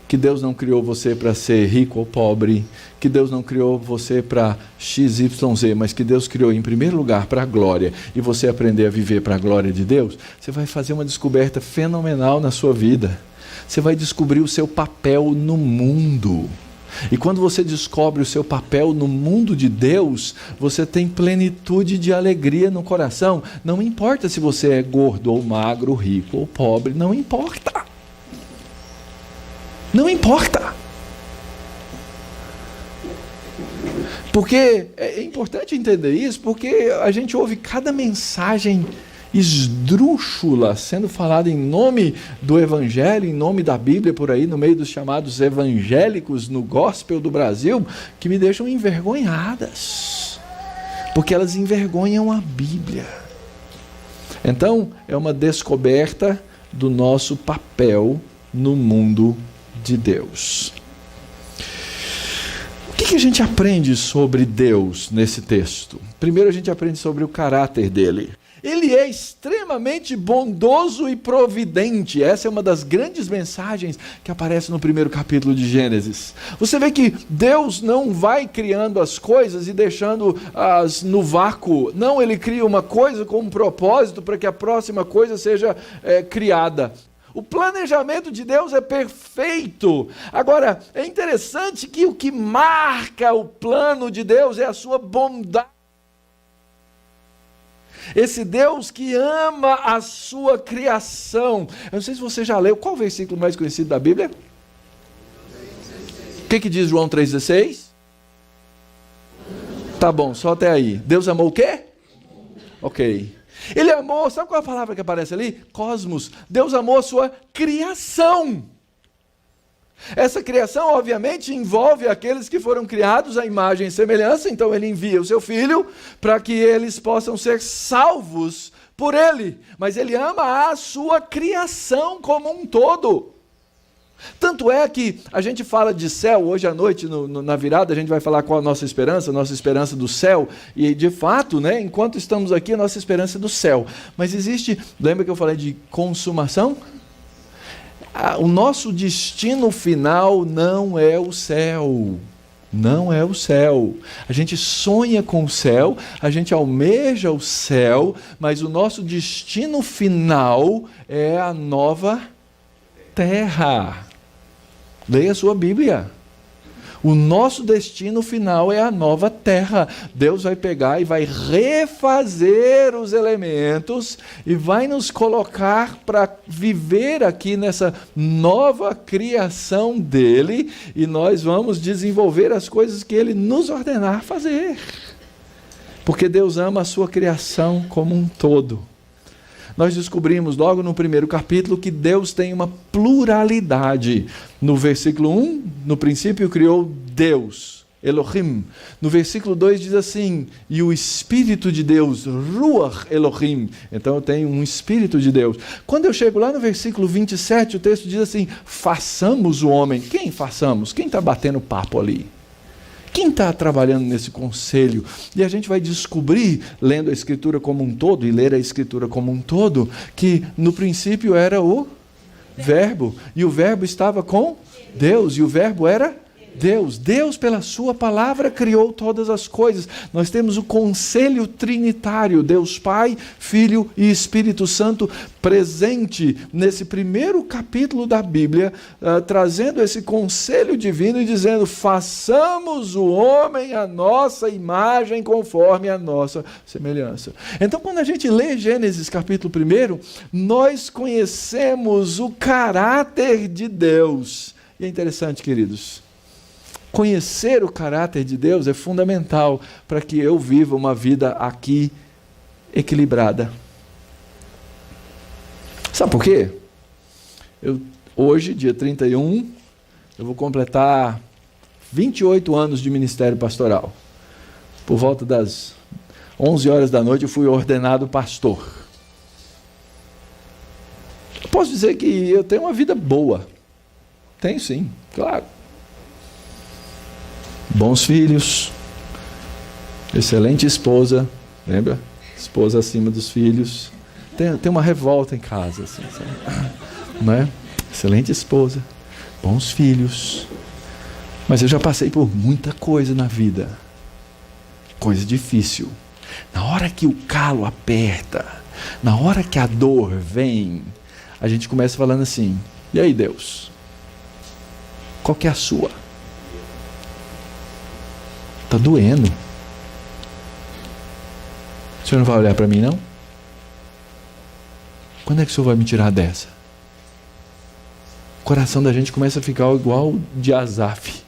Speaker 1: que Deus não criou você para ser rico ou pobre, que Deus não criou você para XYZ, mas que Deus criou em primeiro lugar para a glória, e você aprender a viver para a glória de Deus, você vai fazer uma descoberta fenomenal na sua vida. Você vai descobrir o seu papel no mundo. E quando você descobre o seu papel no mundo de Deus, você tem plenitude de alegria no coração. Não importa se você é gordo ou magro, rico ou pobre, não importa. Não importa. Porque é importante entender isso, porque a gente ouve cada mensagem esdrúxula sendo falada em nome do Evangelho, em nome da Bíblia por aí, no meio dos chamados evangélicos no gospel do Brasil, que me deixam envergonhadas, porque elas envergonham a Bíblia. Então, é uma descoberta do nosso papel no mundo de Deus. O que a gente aprende sobre Deus nesse texto? Primeiro a gente aprende sobre o caráter dele. Ele é extremamente bondoso e providente. Essa é uma das grandes mensagens que aparece no primeiro capítulo de Gênesis. Você vê que Deus não vai criando as coisas e deixando-as no vácuo. Não, ele cria uma coisa com um propósito para que a próxima coisa seja criada. O planejamento de Deus é perfeito. Agora, é interessante que o que marca o plano de Deus é a sua bondade. Esse Deus que ama a sua criação. Eu não sei se você já leu. Qual o versículo mais conhecido da Bíblia? O que diz João 3,16? Tá bom, só até aí. Deus amou o quê? Ok. Ele amou, sabe qual é a palavra que aparece ali? Cosmos. Deus amou a sua criação. Essa criação, obviamente, envolve aqueles que foram criados à imagem e semelhança, então ele envia o seu filho para que eles possam ser salvos por ele. Mas ele ama a sua criação como um todo. Tanto é que a gente fala de céu, hoje à noite, na virada, a gente vai falar qual a nossa esperança do céu, e de fato, né, enquanto estamos aqui, a nossa esperança é do céu. Mas existe, lembra que eu falei de consumação? O nosso destino final não é o céu. Não é o céu. A gente sonha com o céu, a gente almeja o céu, mas o nosso destino final é a nova terra. Leia a sua Bíblia. O nosso destino final é a nova terra. Deus vai pegar e vai refazer os elementos e vai nos colocar para viver aqui nessa nova criação dele, e nós vamos desenvolver as coisas que ele nos ordenar fazer. Porque Deus ama a sua criação como um todo. Nós descobrimos logo no primeiro capítulo que Deus tem uma pluralidade. No versículo 1, no princípio criou Deus, Elohim. No versículo 2 diz assim, e o Espírito de Deus, Ruach Elohim. Então eu tenho um Espírito de Deus. Quando eu chego lá no versículo 27, o texto diz assim, façamos o homem. Quem façamos? Quem está batendo papo ali? Quem está trabalhando nesse conselho? E a gente vai descobrir, lendo a Escritura como um todo, e ler a Escritura como um todo, que no princípio era o Verbo, e o Verbo estava com Deus, e o Verbo era Deus pela sua palavra criou todas as coisas. Nós temos o conselho trinitário, Deus Pai, Filho e Espírito Santo presente nesse primeiro capítulo da Bíblia, trazendo esse conselho divino e dizendo: façamos o homem à nossa imagem conforme a nossa semelhança. Então, quando a gente lê Gênesis capítulo 1, nós conhecemos o caráter de Deus. E é interessante, queridos, conhecer o caráter de Deus é fundamental para que eu viva uma vida aqui equilibrada. Sabe por quê? Hoje, dia 31, eu vou completar 28 anos de ministério pastoral. Por volta das 11 horas da noite eu fui ordenado pastor. Eu posso dizer que eu tenho uma vida boa. Tenho sim, claro. Bons filhos, excelente esposa, lembra? Esposa acima dos filhos. Tem uma revolta em casa, assim, sabe? Não é? Excelente esposa, bons filhos. Mas eu já passei por muita coisa na vida. Coisa difícil. Na hora que o calo aperta, na hora que a dor vem, a gente começa falando assim: e aí, Deus? Qual que é a sua? Está doendo. O senhor não vai olhar para mim, não? Quando é que o senhor vai me tirar dessa? O coração da gente começa a ficar igual de Asaf.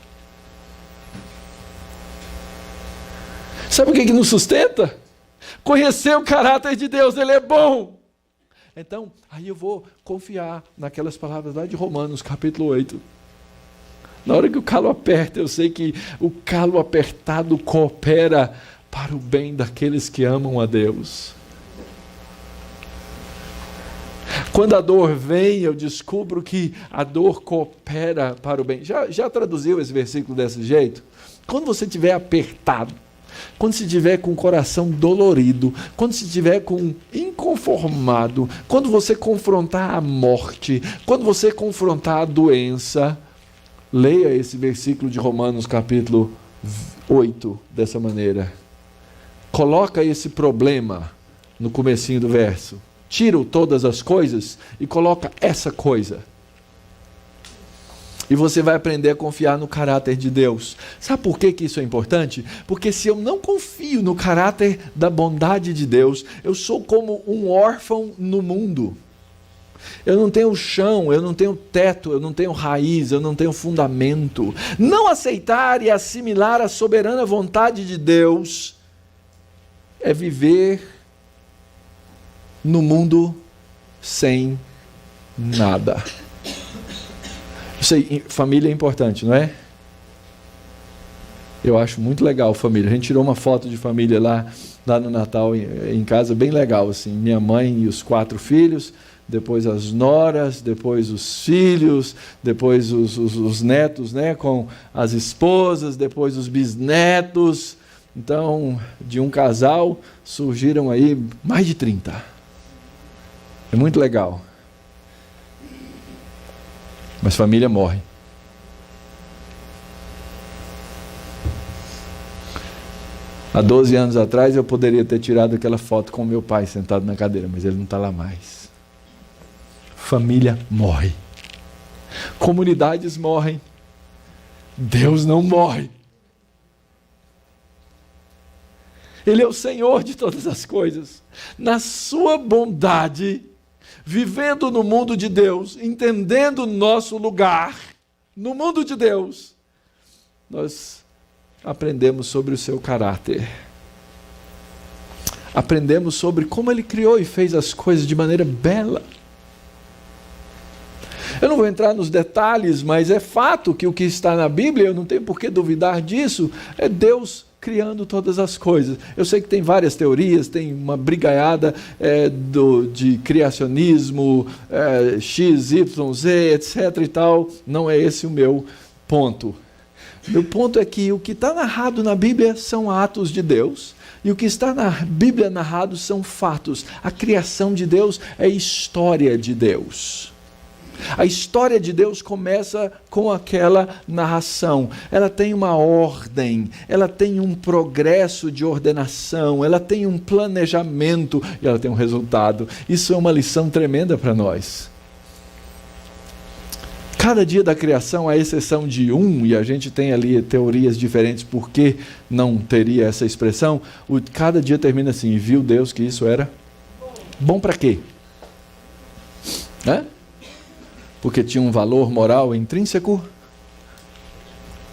Speaker 1: Sabe o que nos sustenta? Conhecer o caráter de Deus, Ele é bom. Então, aí eu vou confiar naquelas palavras lá de Romanos, capítulo 8. Na hora que o calo aperta, eu sei que o calo apertado coopera para o bem daqueles que amam a Deus. Quando a dor vem, eu descubro que a dor coopera para o bem. Já traduziu esse versículo desse jeito? Quando você estiver apertado, quando você estiver com o coração dolorido, quando você estiver inconformado, quando você confrontar a morte, quando você confrontar a doença, leia esse versículo de Romanos capítulo 8 dessa maneira. Coloca esse problema no comecinho do verso. Tira todas as coisas e coloca essa coisa. E você vai aprender a confiar no caráter de Deus. Sabe por que isso é importante? Porque se eu não confio no caráter da bondade de Deus, eu sou como um órfão no mundo. Eu não tenho chão, eu não tenho teto, eu não tenho raiz, eu não tenho fundamento. Não aceitar e assimilar a soberana vontade de Deus é viver no mundo sem nada. Eu sei, família é importante, não é? Eu acho muito legal família. A gente tirou uma foto de família lá no Natal em casa, bem legal, assim. Minha mãe e os 4 filhos, depois as noras, depois os filhos, depois os netos, né, com as esposas, depois os bisnetos. Então, de um casal, surgiram aí mais de 30. É muito legal. Mas família morre. Há 12 anos atrás eu poderia ter tirado aquela foto com meu pai sentado na cadeira, mas ele não está lá mais. Família morre. Comunidades morrem. Deus não morre. Ele é o Senhor de todas as coisas. Na sua bondade, vivendo no mundo de Deus, entendendo o nosso lugar no mundo de Deus, nós aprendemos sobre o seu caráter. Aprendemos sobre como Ele criou e fez as coisas de maneira bela. Eu não vou entrar nos detalhes, mas é fato que o que está na Bíblia, eu não tenho por que duvidar disso, é Deus criando todas as coisas. Eu sei que tem várias teorias, tem uma brigaiada de criacionismo, X, Y, Z, etc. e tal. Não é esse o meu ponto. Meu ponto é que o que está narrado na Bíblia são atos de Deus, e o que está na Bíblia narrado são fatos. A criação de Deus é história de Deus. A história de Deus começa com aquela narração. Ela tem uma ordem, ela tem um progresso de ordenação, ela tem um planejamento e ela tem um resultado. Isso é uma lição tremenda para nós. Cada dia da criação, à exceção de um, e a gente tem ali teorias diferentes por que não teria essa expressão, cada dia termina assim: e viu Deus que isso era bom para quê? Porque tinha um valor moral intrínseco?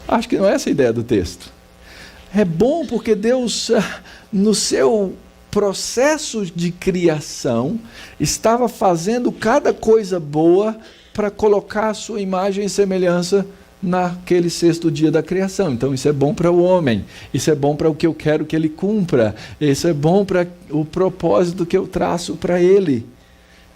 Speaker 1: Acho que não é essa a ideia do texto. É bom porque Deus, no seu processo de criação, estava fazendo cada coisa boa para colocar a sua imagem e semelhança naquele sexto dia da criação. Então isso é bom para o homem, isso é bom para o que eu quero que ele cumpra, isso é bom para o propósito que eu traço para ele.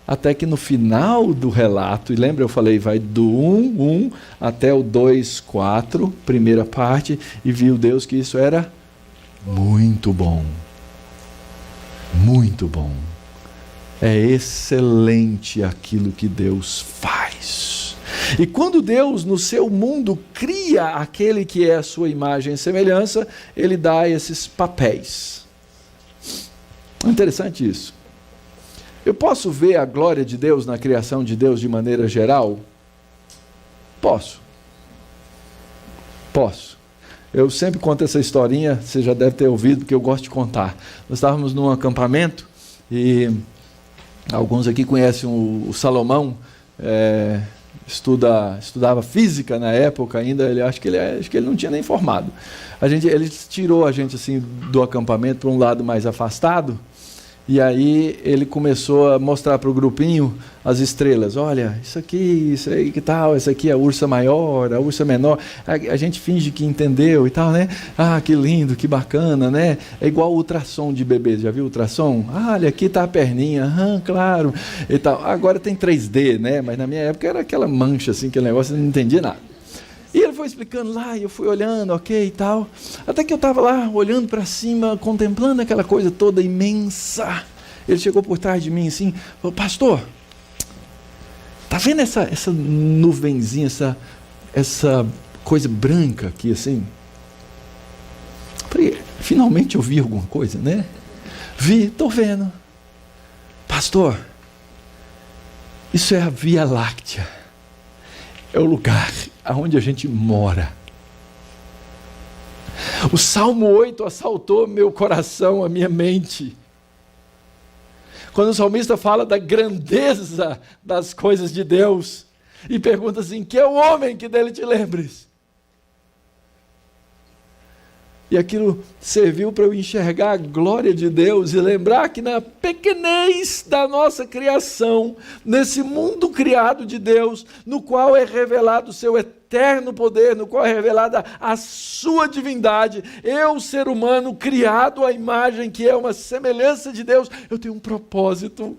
Speaker 1: Até que no final do relato, e lembra eu falei, vai do 1 até o 2, 4, primeira parte, e viu Deus que isso era muito bom. Muito bom. É excelente aquilo que Deus faz. E quando Deus, no seu mundo, cria aquele que é a sua imagem e semelhança, Ele dá esses papéis. Interessante isso. Eu posso ver a glória de Deus na criação de Deus de maneira geral? Posso. Eu sempre conto essa historinha, você já deve ter ouvido, porque eu gosto de contar. Nós estávamos num acampamento e alguns aqui conhecem o Salomão, estudava física na época ainda, acho que ele não tinha nem formado. Ele tirou a gente assim, do acampamento para um lado mais afastado, e aí ele começou a mostrar para o grupinho as estrelas. Olha, isso aí que tal, essa aqui é a ursa maior, a ursa menor. A gente finge que entendeu e tal, né? Ah, que lindo, que bacana, né? É igual o ultrassom de bebê, já viu o ultrassom? Ah, olha, aqui está a perninha, claro. E tal. Agora tem 3D, né? Mas na minha época era aquela mancha, assim, aquele negócio, eu não entendia nada. E ele foi explicando lá, e eu fui olhando, ok e tal. Até que eu estava lá, olhando para cima, contemplando aquela coisa toda imensa. Ele chegou por trás de mim assim, falou: pastor, tá vendo essa nuvenzinha, essa coisa branca aqui assim? Falei, finalmente eu vi alguma coisa, né? Estou vendo. Pastor, isso é a Via Láctea. É o lugar aonde a gente mora. O Salmo 8 assaltou meu coração, a minha mente. Quando o salmista fala da grandeza das coisas de Deus, e pergunta assim: que é o homem que dele te lembres? E aquilo serviu para eu enxergar a glória de Deus e lembrar que na pequenez da nossa criação, nesse mundo criado de Deus, no qual é revelado o seu eterno poder, no qual é revelada a sua divindade, eu, ser humano, criado à imagem que é uma semelhança de Deus, eu tenho um propósito.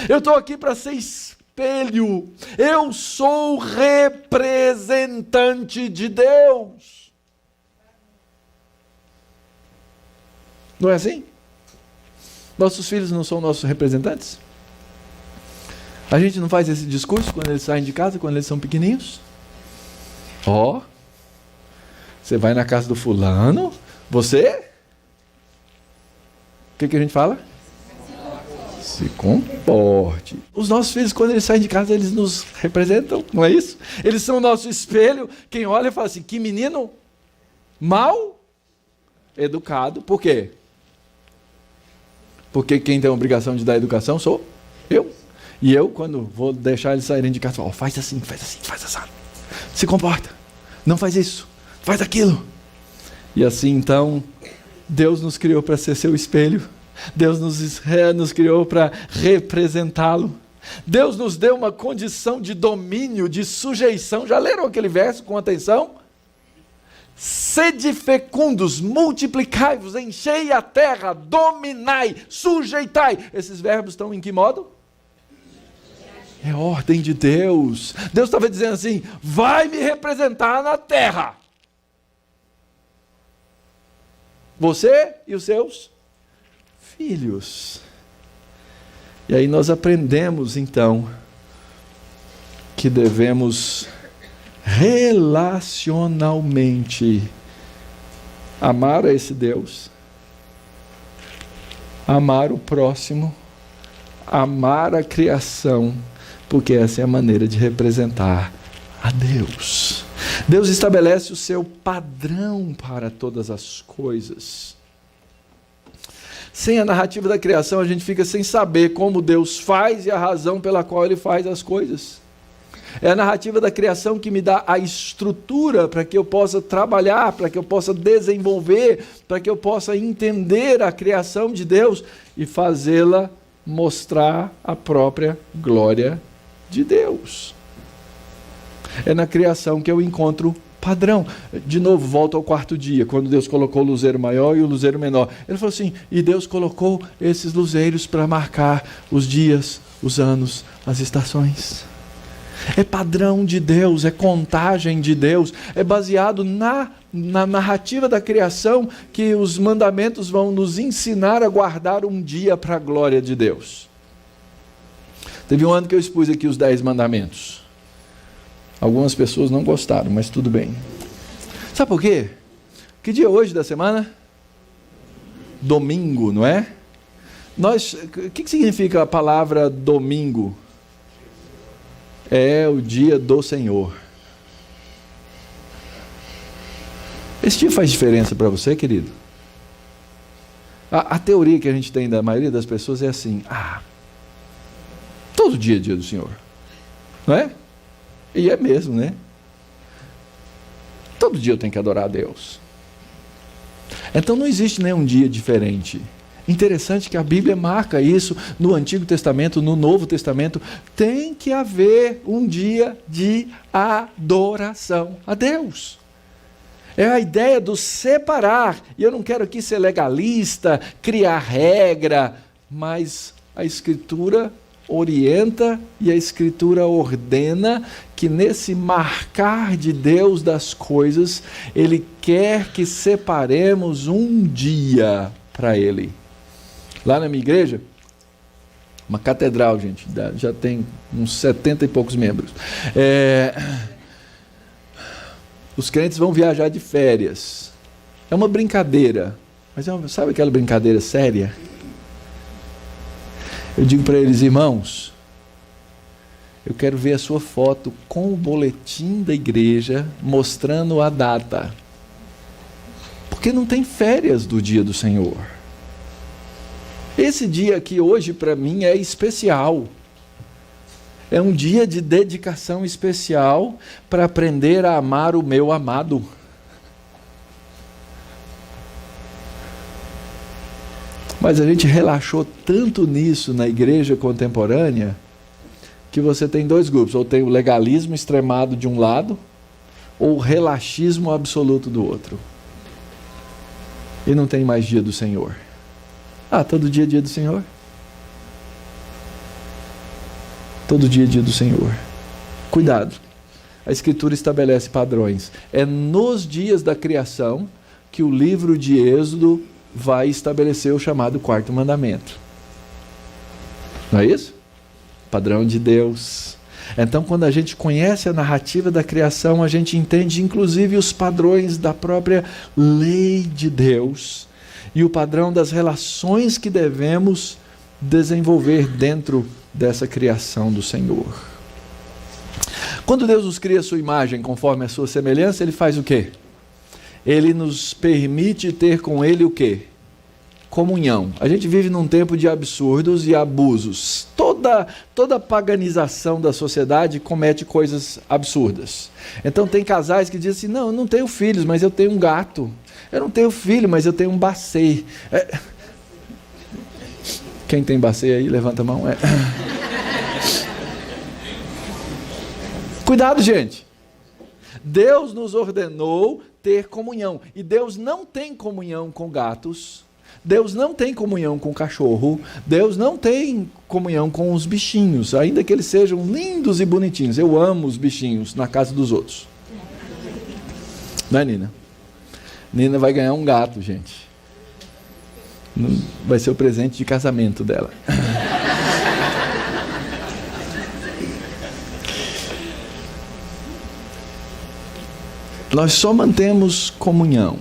Speaker 1: Eu estou aqui para ser espelho. Eu sou representante de Deus. Não é assim? Nossos filhos não são nossos representantes? A gente não faz esse discurso quando eles saem de casa, quando eles são pequenininhos? Você vai na casa do fulano, você? O que a gente fala? Se comporte. Os nossos filhos, quando eles saem de casa, eles nos representam, não é isso? Eles são o nosso espelho. Quem olha fala assim: que menino mal educado. Por quê? Porque quem tem a obrigação de dar educação sou eu. E eu, quando vou deixar eles saírem de casa, falo: faz assim, faz assim. Se comporta. Não faz isso. Faz aquilo. E assim, então, Deus nos criou para ser seu espelho. Deus nos criou para representá-lo. Deus nos deu uma condição de domínio, de sujeição. Já leram aquele verso com atenção? Sede fecundos, multiplicai-vos, enchei a terra, dominai, sujeitai. Esses verbos estão em que modo? É ordem de Deus. Deus estava dizendo assim: vai me representar na terra. Você e os seus filhos. E aí nós aprendemos então que devemos relacionalmente amar a esse Deus, amar o próximo, amar a criação, porque essa é a maneira de representar a Deus. Deus estabelece o seu padrão para todas as coisas. Sem a narrativa da criação, a gente fica sem saber como Deus faz e a razão pela qual Ele faz as coisas. É a narrativa da criação que me dá a estrutura para que eu possa trabalhar, para que eu possa desenvolver, para que eu possa entender a criação de Deus e fazê-la mostrar a própria glória de Deus. É na criação que eu encontro padrão. De novo, volto ao quarto dia, quando Deus colocou o luzeiro maior e o luzeiro menor. Ele falou assim, e Deus colocou esses luzeiros para marcar os dias, os anos, as estações. É padrão de Deus, é contagem de Deus, é baseado na narrativa da criação que os mandamentos vão nos ensinar a guardar um dia para a glória de Deus. Teve um ano que eu expus aqui os 10 mandamentos. Algumas pessoas não gostaram, mas tudo bem. Sabe por quê? Que dia é hoje da semana? Domingo, não é? O que significa a palavra domingo? É o dia do Senhor. Esse dia faz diferença para você, querido? A teoria que a gente tem da maioria das pessoas é assim, todo dia é dia do Senhor, não é? E é mesmo, né? Todo dia eu tenho que adorar a Deus. Então não existe nenhum dia diferente. Interessante que a Bíblia marca isso no Antigo Testamento, no Novo Testamento. Tem que haver um dia de adoração a Deus. É a ideia do separar. E eu não quero aqui ser legalista, criar regra, mas a Escritura orienta e a Escritura ordena que nesse marcar de Deus das coisas, Ele quer que separemos um dia para Ele. Lá na minha igreja, uma catedral, gente, já tem uns 70 e poucos membros. Os crentes vão viajar de férias. É uma brincadeira, mas sabe aquela brincadeira séria? Eu digo para eles, irmãos, eu quero ver a sua foto com o boletim da igreja mostrando a data. Porque não tem férias do dia do Senhor. Esse dia aqui hoje para mim é especial. É um dia de dedicação especial para aprender a amar o meu amado. Mas a gente relaxou tanto nisso na igreja contemporânea que você tem 2 grupos. Ou tem o legalismo extremado de um lado ou o relaxismo absoluto do outro. E não tem mais dia do Senhor. Todo dia é dia do Senhor? Todo dia é dia do Senhor. Cuidado. A Escritura estabelece padrões. É nos dias da criação que o livro de Êxodo vai estabelecer o chamado 4º mandamento. Não é isso? Padrão de Deus. Então, quando a gente conhece a narrativa da criação, a gente entende inclusive os padrões da própria lei de Deus e o padrão das relações que devemos desenvolver dentro dessa criação do Senhor. Quando Deus nos cria a sua imagem conforme a sua semelhança, Ele faz o quê? Ele nos permite ter com Ele o quê? Comunhão. A gente vive num tempo de absurdos e abusos. Toda paganização da sociedade comete coisas absurdas. Então tem casais que dizem assim, não, eu não tenho filhos, mas eu tenho um gato. Eu não tenho filho, mas eu tenho um bacê. Quem tem bacê aí, levanta a mão. Cuidado, gente. Deus nos ordenou ter comunhão. E Deus não tem comunhão com gatos. Deus não tem comunhão com cachorro. Deus não tem comunhão com os bichinhos, ainda que eles sejam lindos e bonitinhos. Eu amo os bichinhos na casa dos outros. Não é, Nina? Nina vai ganhar um gato, gente. Vai ser o presente de casamento dela. Nós só mantemos comunhão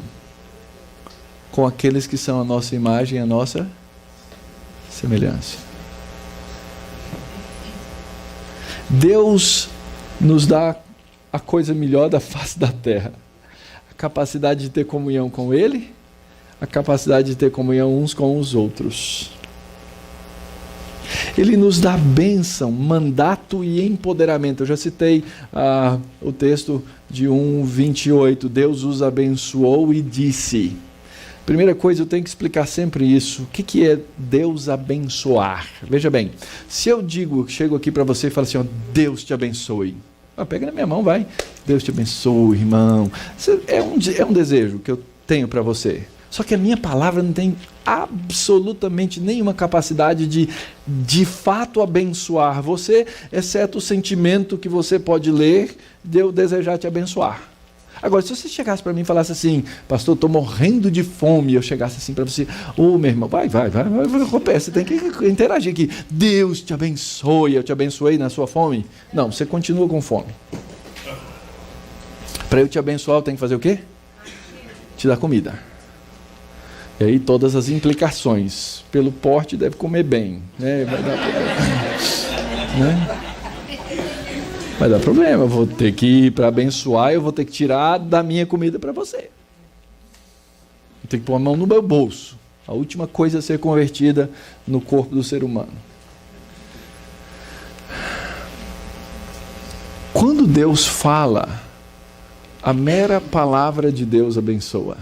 Speaker 1: com aqueles que são a nossa imagem e a nossa semelhança. Deus nos dá a coisa melhor da face da terra: a capacidade de ter comunhão com Ele, a capacidade de ter comunhão uns com os outros. Ele nos dá bênção, mandato e empoderamento. Eu já citei o texto de 1:28. Deus os abençoou e disse. Primeira coisa, eu tenho que explicar sempre isso. O que é Deus abençoar? Veja bem, se eu chego aqui para você e falo assim, ó, Deus te abençoe. Pega na minha mão, vai. Deus te abençoe, irmão. É um desejo que eu tenho para você. Só que a minha palavra não tem absolutamente nenhuma capacidade de fato abençoar você, exceto o sentimento que você pode ler de eu desejar te abençoar. Agora, se você chegasse para mim e falasse assim, pastor, estou morrendo de fome, e eu chegasse assim para você, meu irmão, vai, você tem que interagir aqui. Deus te abençoe, eu te abençoei na sua fome. Não, você continua com fome. Para eu te abençoar, eu tenho que fazer o quê? Te dar comida. E aí todas as implicações. Pelo porte deve comer bem, né? Vai dar problema. Né? Vai dar problema. Eu vou ter que, para abençoar, eu vou ter que tirar da minha comida para você. Eu tenho que pôr a mão no meu bolso. A última coisa a ser convertida no corpo do ser humano. Quando Deus fala, a mera palavra de Deus abençoa.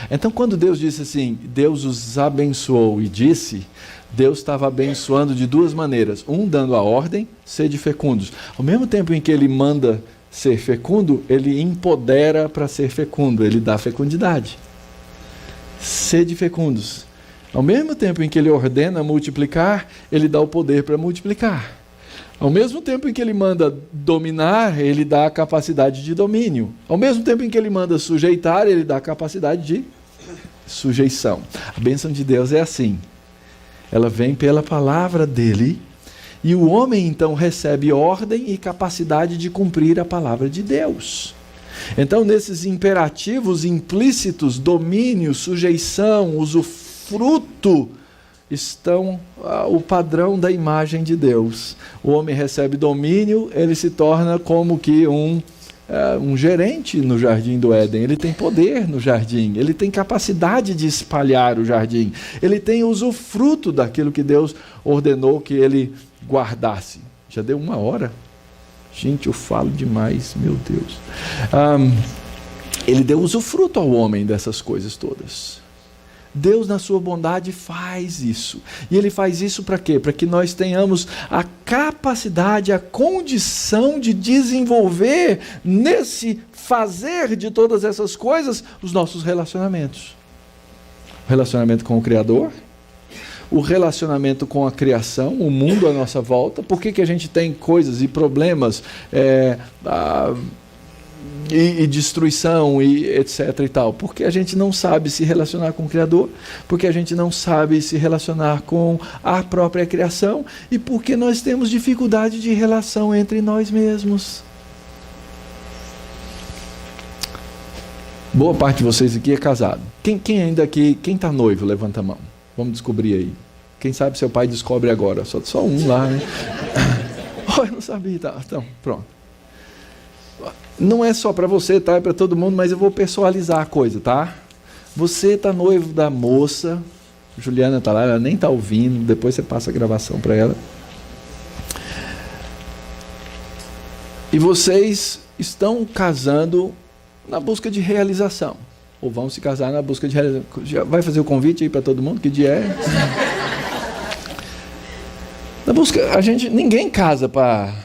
Speaker 1: Então, quando Deus disse assim, Deus os abençoou e disse, Deus estava abençoando de duas maneiras. Dando a ordem, sede fecundos. Ao mesmo tempo em que Ele manda ser fecundo, Ele empodera para ser fecundo, Ele dá fecundidade. Sede fecundos. Ao mesmo tempo em que Ele ordena multiplicar, Ele dá o poder para multiplicar. Ao mesmo tempo em que Ele manda dominar, Ele dá a capacidade de domínio. Ao mesmo tempo em que Ele manda sujeitar, Ele dá a capacidade de sujeição. A bênção de Deus é assim. Ela vem pela palavra dEle, e o homem então recebe ordem e capacidade de cumprir a palavra de Deus. Então, nesses imperativos implícitos, domínio, sujeição, usufruto, estão o padrão da imagem de Deus. O homem recebe domínio, ele se torna como que um gerente no jardim do Éden. Ele tem poder no jardim, ele tem capacidade de espalhar o jardim, ele tem usufruto daquilo que Deus ordenou que ele guardasse. Já deu 1 hora? Gente, eu falo demais, meu Deus. Ele deu usufruto ao homem dessas coisas todas. Deus, na sua bondade, faz isso. E Ele faz isso para quê? Para que nós tenhamos a capacidade, a condição de desenvolver, nesse fazer de todas essas coisas, os nossos relacionamentos. O relacionamento com o Criador, o relacionamento com a criação, o mundo à nossa volta. Por que a gente tem coisas e problemas, e destruição e etc e tal? Porque a gente não sabe se relacionar com o Criador, porque a gente não sabe se relacionar com a própria criação, e porque nós temos dificuldade de relação entre nós mesmos. Boa parte de vocês aqui é casado. Quem ainda aqui, quem está noivo, levanta a mão. Vamos descobrir aí. Quem sabe seu pai descobre agora. Só um lá, né? Oh, eu não sabia. Tá. Então, pronto. Não é só para você, tá? É para todo mundo, mas eu vou personalizar a coisa, tá? Você está noivo da moça, Juliana está lá, ela nem está ouvindo, depois você passa a gravação para ela. E vocês estão casando na busca de realização, ou vão se casar na busca de realização. Já vai fazer o convite aí para todo mundo? Que dia é? Na busca, ninguém casa para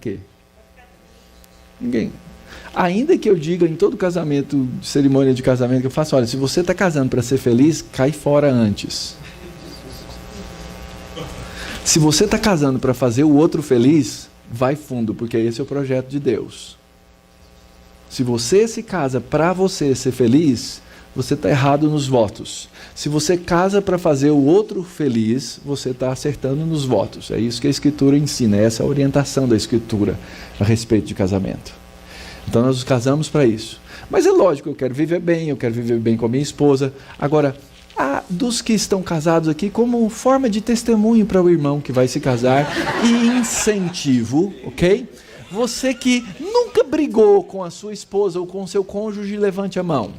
Speaker 1: quê? Ninguém. Ainda que eu diga em todo casamento, cerimônia de casamento, que eu faço, olha, se você está casando para ser feliz, cai fora antes. Se você está casando para fazer o outro feliz, vai fundo, porque esse é o projeto de Deus. Se você se casa para você ser feliz, você está errado nos votos. Se você casa para fazer o outro feliz, você está acertando nos votos. É isso que a Escritura ensina, essa é a orientação da Escritura a respeito de casamento. Então nós nos casamos para isso. Mas é lógico, eu quero viver bem com a minha esposa. Agora, dos que estão casados aqui, como forma de testemunho para o irmão que vai se casar e incentivo, ok? Você que nunca brigou com a sua esposa ou com o seu cônjuge, levante a mão.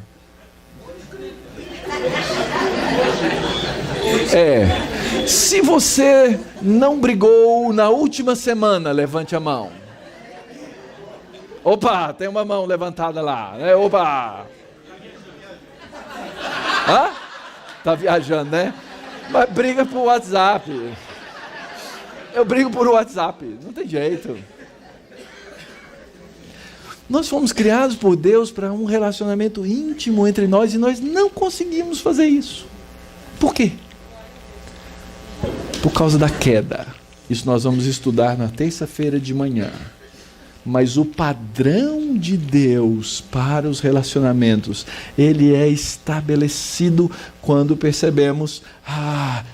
Speaker 1: Se você não brigou na última semana, levante a mão. Opa, tem uma mão levantada lá, né? Opa! Tá viajando, né? Mas briga por WhatsApp. Eu brigo por WhatsApp, não tem jeito. Nós fomos criados por Deus para um relacionamento íntimo entre nós e nós não conseguimos fazer isso. Por quê? Por causa da queda. Isso nós vamos estudar na terça-feira de manhã. Mas o padrão de Deus para os relacionamentos, ele é estabelecido quando percebemos,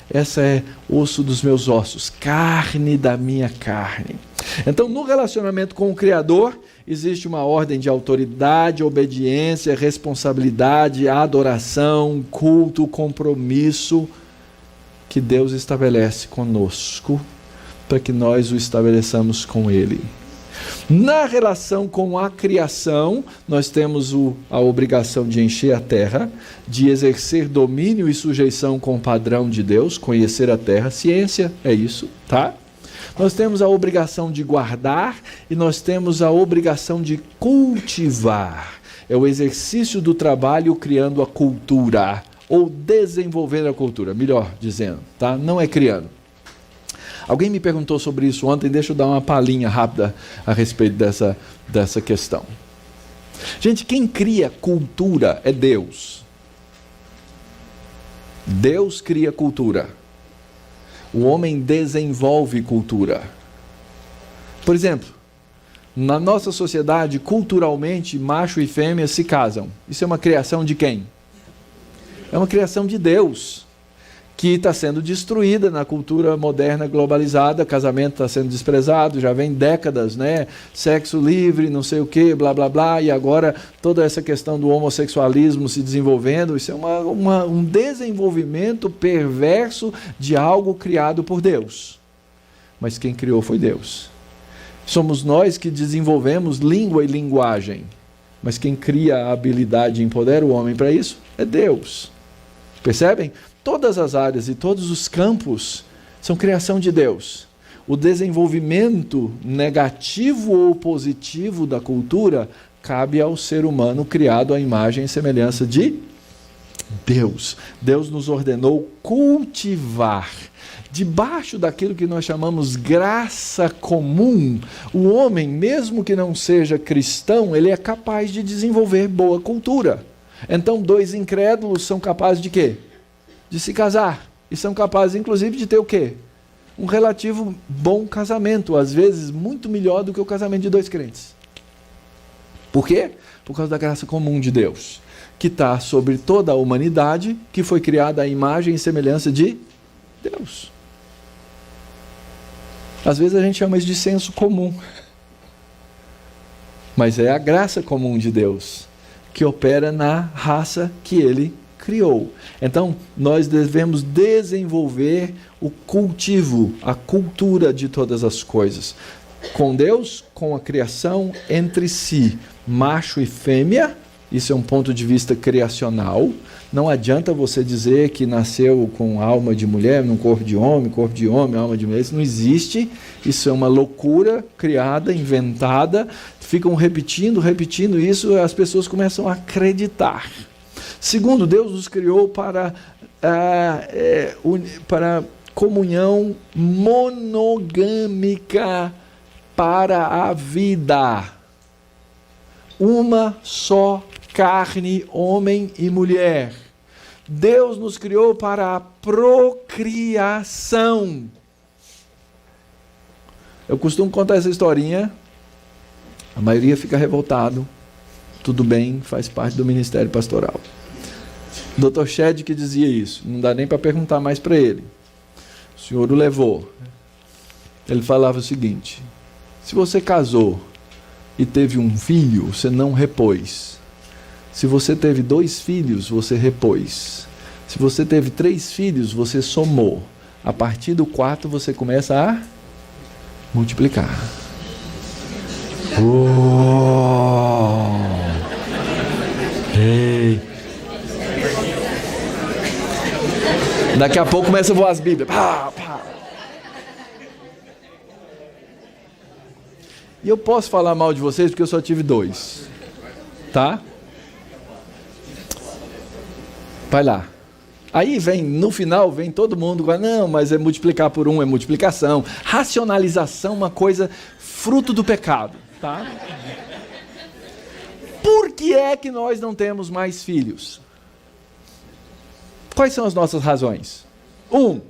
Speaker 1: essa é osso dos meus ossos, carne da minha carne. Então, no relacionamento com o Criador, existe uma ordem de autoridade, obediência, responsabilidade, adoração, culto, compromisso, que Deus estabelece conosco, para que nós o estabeleçamos com Ele. Na relação com a criação, nós temos a obrigação de encher a terra, de exercer domínio e sujeição com o padrão de Deus, conhecer a terra, ciência é isso, tá? Nós temos a obrigação de guardar e nós temos a obrigação de cultivar. É o exercício do trabalho criando a cultura, ou desenvolvendo a cultura, melhor dizendo, tá? Não é criando. Alguém me perguntou sobre isso ontem, deixa eu dar uma palhinha rápida a respeito dessa questão. Gente, quem cria cultura é Deus. Deus cria cultura. O homem desenvolve cultura. Por exemplo, na nossa sociedade, culturalmente, macho e fêmea se casam. Isso é uma criação de quem? É uma criação de Deus, que está sendo destruída na cultura moderna globalizada. Casamento está sendo desprezado, já vem décadas, né? Sexo livre, não sei o que, blá blá blá, e agora toda essa questão do homossexualismo se desenvolvendo. Isso é um desenvolvimento perverso de algo criado por Deus. Mas quem criou foi Deus. Somos nós que desenvolvemos língua e linguagem, mas quem cria a habilidade e empodera o homem para isso é Deus. Percebem? Todas as áreas e todos os campos são criação de Deus. O desenvolvimento negativo ou positivo da cultura cabe ao ser humano criado à imagem e semelhança de Deus. Deus nos ordenou cultivar. Debaixo daquilo que nós chamamos graça comum, o homem, mesmo que não seja cristão, ele é capaz de desenvolver boa cultura. Então, dois incrédulos são capazes de quê? De se casar. E são capazes, inclusive, de ter o quê? Um relativo bom casamento. Às vezes, muito melhor do que o casamento de dois crentes. Por quê? Por causa da graça comum de Deus, que está sobre toda a humanidade, que foi criada à imagem e semelhança de Deus. Às vezes a gente chama isso de senso comum. Mas é a graça comum de Deus, que opera na raça que Ele criou. Então, nós devemos desenvolver o cultivo, a cultura de todas as coisas. Com Deus, com a criação, entre si, macho e fêmea. Isso é um ponto de vista criacional. Não adianta você dizer que nasceu com alma de mulher, num corpo de homem, alma de mulher. Isso não existe. Isso é uma loucura criada, inventada. Ficam repetindo isso, as pessoas começam a acreditar. Segundo, Deus nos criou para comunhão monogâmica para a vida. Uma só carne, homem e mulher. Deus nos criou para a procriação. Eu costumo contar essa historinha, a maioria fica revoltado. Tudo bem, faz parte do ministério pastoral. Dr. Shedd que dizia isso, não dá nem para perguntar mais para ele. O Senhor o levou. Ele falava o seguinte: se você casou e teve um filho, você não repôs. Se você teve 2 filhos, você repôs. Se você teve 3 filhos, você somou. A partir do 4, você começa a multiplicar. Ei. Daqui a pouco começa a voar as Bíblias. Pá, pá. E eu posso falar mal de vocês porque eu só tive 2. Tá? Vai lá. Aí vem, no final, vem todo mundo, não, mas é multiplicar por 1, é multiplicação. Racionalização, uma coisa fruto do pecado. Tá? Por que é que nós não temos mais filhos? Quais são as nossas razões? 1.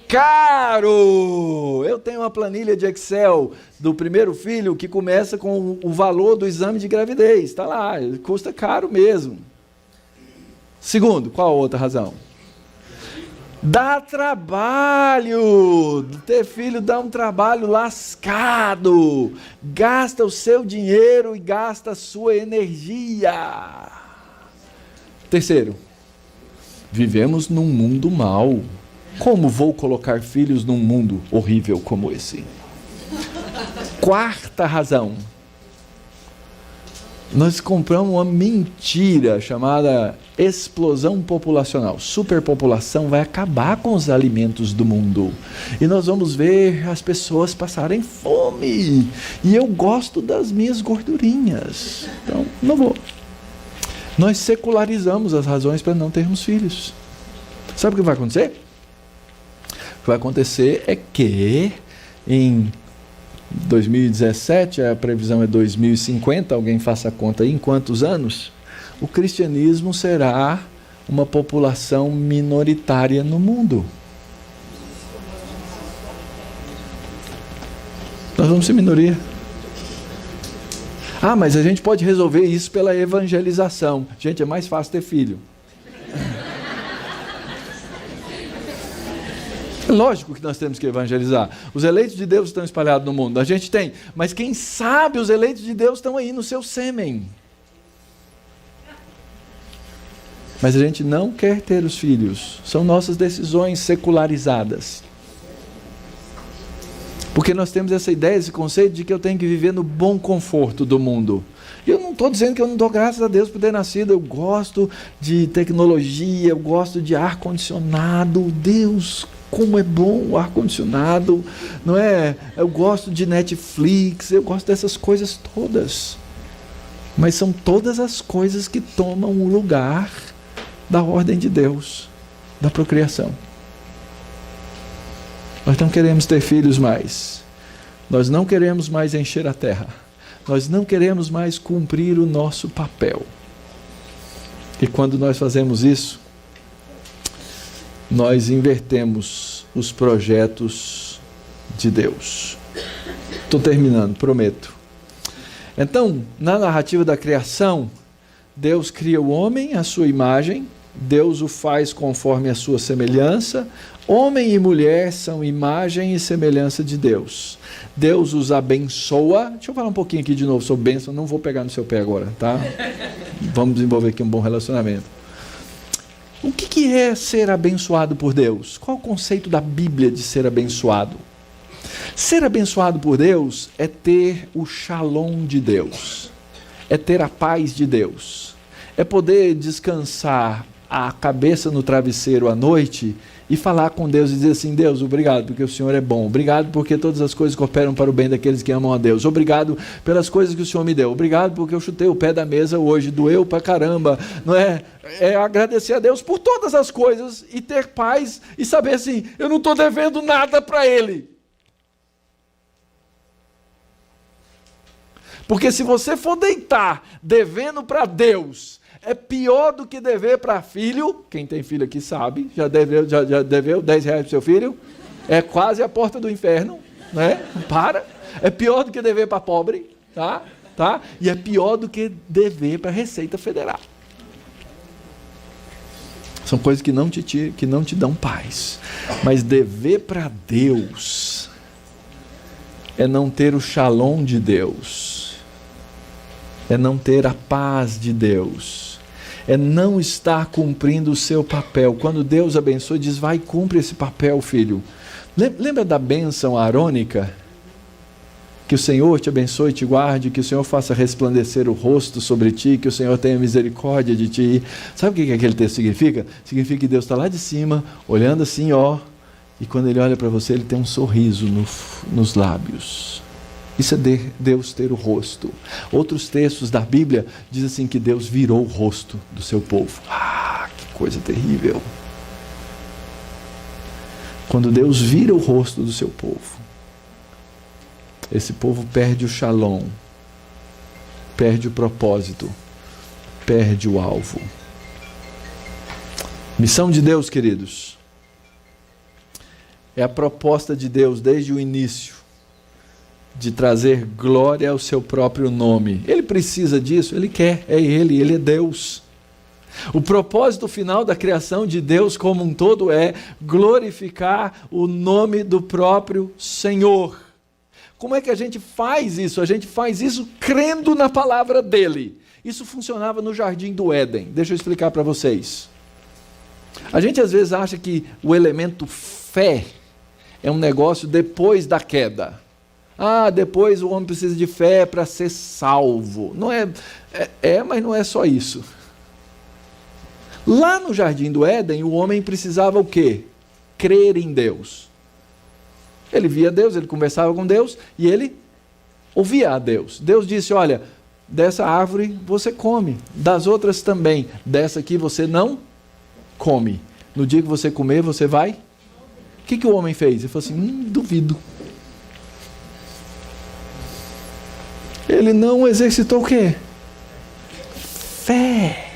Speaker 1: Caro! Eu tenho uma planilha de Excel do primeiro filho que começa com o valor do exame de gravidez. Está lá, custa caro mesmo. 2, qual a outra razão? Dá trabalho. Ter filho dá um trabalho lascado. Gasta o seu dinheiro e gasta a sua energia. 3, vivemos num mundo mau. Como vou colocar filhos num mundo horrível como esse? 4 razão. Nós compramos uma mentira chamada explosão populacional. Superpopulação vai acabar com os alimentos do mundo. E nós vamos ver as pessoas passarem fome. E eu gosto das minhas gordurinhas. Então, não vou. Nós secularizamos as razões para não termos filhos. Sabe o que vai acontecer? O que vai acontecer é que em 2017, a previsão é 2050, alguém faça a conta aí, em quantos anos? O cristianismo será uma população minoritária no mundo. Nós vamos ser minoria. Ah, mas a gente pode resolver isso pela evangelização. Gente, é mais fácil ter filho. Lógico que nós temos que evangelizar. Os eleitos de Deus estão espalhados no mundo. A gente tem. Mas quem sabe os eleitos de Deus estão aí no seu sêmen. Mas a gente não quer ter os filhos. São nossas decisões secularizadas. Porque nós temos essa ideia, esse conceito de que eu tenho que viver no bom conforto do mundo. E eu não estou dizendo que eu não dou graças a Deus por ter nascido. Eu gosto de tecnologia, eu gosto de ar-condicionado. Deus, como é bom o ar-condicionado, não é? Eu gosto de Netflix, eu gosto dessas coisas todas. Mas são todas as coisas que tomam o lugar da ordem de Deus, da procriação. Nós não queremos ter filhos mais. Nós não queremos mais encher a terra. Nós não queremos mais cumprir o nosso papel. E quando nós fazemos isso, nós invertemos os projetos de Deus. Estou terminando, prometo. Então, na narrativa da criação, Deus cria o homem à sua imagem, Deus o faz conforme a sua semelhança. Homem e mulher são imagem e semelhança de Deus. Deus os abençoa. Deixa eu falar um pouquinho aqui de novo sobre bênção, não vou pegar no seu pé agora, tá? Vamos desenvolver aqui um bom relacionamento. O que é ser abençoado por Deus? Qual o conceito da Bíblia de ser abençoado? Ser abençoado por Deus é ter o shalom de Deus, é ter a paz de Deus, é poder descansar a cabeça no travesseiro à noite e falar com Deus e dizer assim: Deus, obrigado porque o Senhor é bom, obrigado porque todas as coisas cooperam para o bem daqueles que amam a Deus, obrigado pelas coisas que o Senhor me deu, obrigado porque eu chutei o pé da mesa hoje, doeu pra caramba, não é? É agradecer a Deus por todas as coisas e ter paz e saber assim, eu não estou devendo nada para Ele. Porque se você for deitar devendo para Deus, é pior do que dever para filho. Quem tem filho aqui sabe, já deveu 10 reais para seu filho, é quase a porta do inferno, né? Para. É pior do que dever para pobre, tá? E é pior do que dever para a Receita Federal. São coisas que não te dão paz. Mas dever para Deus é não ter o shalom de Deus, é não ter a paz de Deus, é não estar cumprindo o seu papel. Quando Deus abençoa, diz: vai e cumpre esse papel, filho. Lembra da bênção arônica? Que o Senhor te abençoe e te guarde, que o Senhor faça resplandecer o rosto sobre ti, que o Senhor tenha misericórdia de ti. Sabe o que aquele texto significa? Significa que Deus está lá de cima, olhando assim, ó, e quando Ele olha para você, Ele tem um sorriso nos lábios. Isso é Deus ter o rosto. Outros textos da Bíblia dizem assim que Deus virou o rosto do seu povo. Ah, que coisa terrível! Quando Deus vira o rosto do seu povo, esse povo perde o shalom, perde o propósito, perde o alvo. Missão de Deus, queridos, é a proposta de Deus desde o início, de trazer glória ao seu próprio nome. Ele precisa disso, Ele quer, Ele é Deus. O propósito final da criação de Deus como um todo é glorificar o nome do próprio Senhor. Como é que a gente faz isso? A gente faz isso crendo na palavra dele. Isso funcionava no Jardim do Éden. Deixa eu explicar para vocês. A gente às vezes acha que o elemento fé é um negócio depois da queda. Ah, depois o homem precisa de fé para ser salvo. Não mas não é só isso. Lá no Jardim do Éden, o homem precisava o quê? Crer em Deus. Ele via Deus, ele conversava com Deus e ele ouvia a Deus. Deus disse: olha, dessa árvore você come, das outras também, dessa aqui você não come. No dia que você comer, você vai? O que o homem fez? Ele falou assim: duvido. Ele não exercitou o quê? Fé.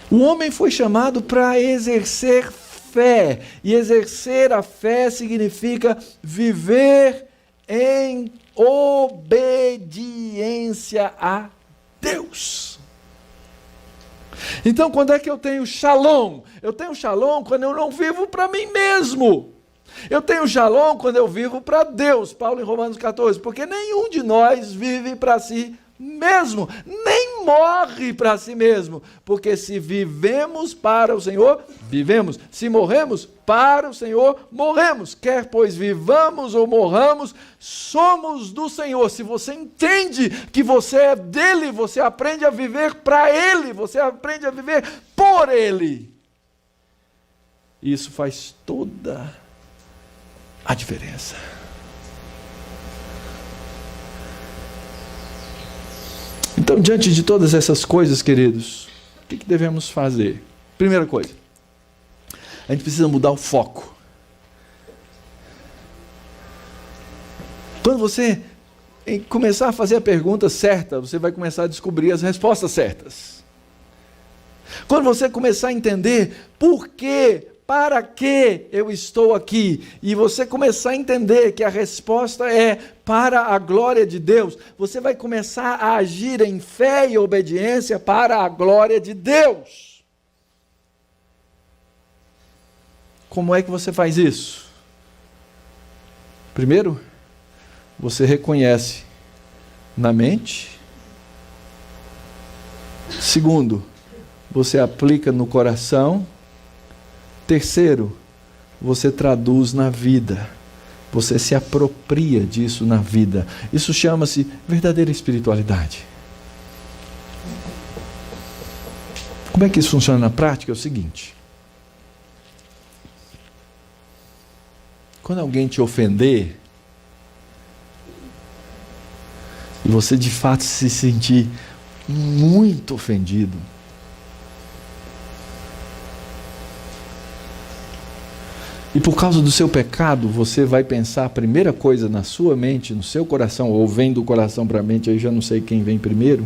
Speaker 1: O homem foi chamado para exercer fé, e exercer a fé significa viver em obediência a Deus. Então, quando é que eu tenho shalom? Eu tenho shalom quando eu não vivo para mim mesmo. Eu tenho shalom quando eu vivo para Deus. Paulo em Romanos 14, porque nenhum de nós vive para si mesmo, nem morre para si mesmo, porque se vivemos para o Senhor, vivemos, se morremos para o Senhor, morremos, quer pois vivamos ou morramos, somos do Senhor. Se você entende que você é dele, você aprende a viver para ele, você aprende a viver por ele. Isso faz toda a diferença. Então, diante de todas essas coisas, queridos, o que devemos fazer? Primeira coisa, a gente precisa mudar o foco. Quando você começar a fazer a pergunta certa, você vai começar a descobrir as respostas certas. Quando você começar a entender por quê, para que eu estou aqui, e você começar a entender que a resposta é para a glória de Deus, você vai começar a agir em fé e obediência para a glória de Deus. Como é que você faz isso? Primeiro, você reconhece na mente. Segundo, você aplica no coração. Terceiro, você traduz na vida. Você se apropria disso na vida. Isso chama-se verdadeira espiritualidade. Como é que isso funciona na prática? É o seguinte: quando alguém te ofender, e você de fato se sentir muito ofendido, e por causa do seu pecado, você vai pensar a primeira coisa na sua mente, no seu coração, ou vem do coração para a mente, aí já não sei quem vem primeiro.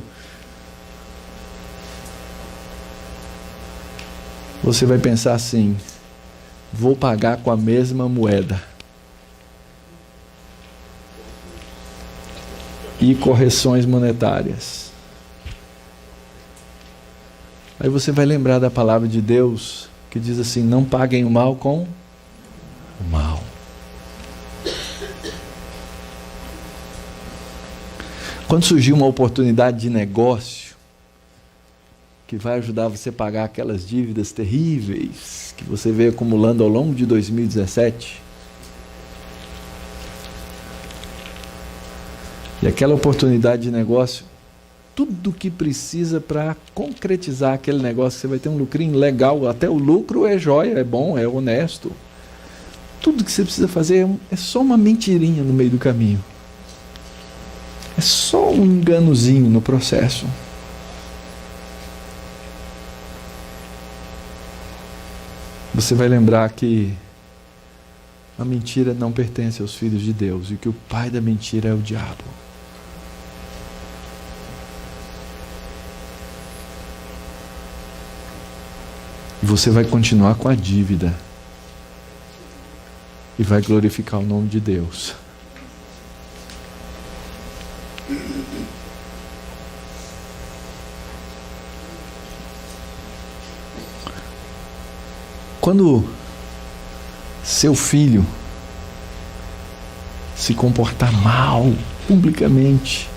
Speaker 1: Você vai pensar assim: vou pagar com a mesma moeda. E correções monetárias. Aí você vai lembrar da palavra de Deus, que diz assim: não paguem o mal com o mal. Quando surgir uma oportunidade de negócio, que vai ajudar você a pagar aquelas dívidas terríveis que você veio acumulando ao longo de 2017, e aquela oportunidade de negócio, tudo que precisa para concretizar aquele negócio, você vai ter um lucrinho legal, até o lucro é jóia, é bom, é honesto. Tudo que você precisa fazer é só uma mentirinha no meio do caminho. É só um enganozinho no processo. Você vai lembrar que a mentira não pertence aos filhos de Deus e que o pai da mentira é o diabo. E você vai continuar com a dívida e vai glorificar o nome de Deus. Quando seu filho se comportar mal publicamente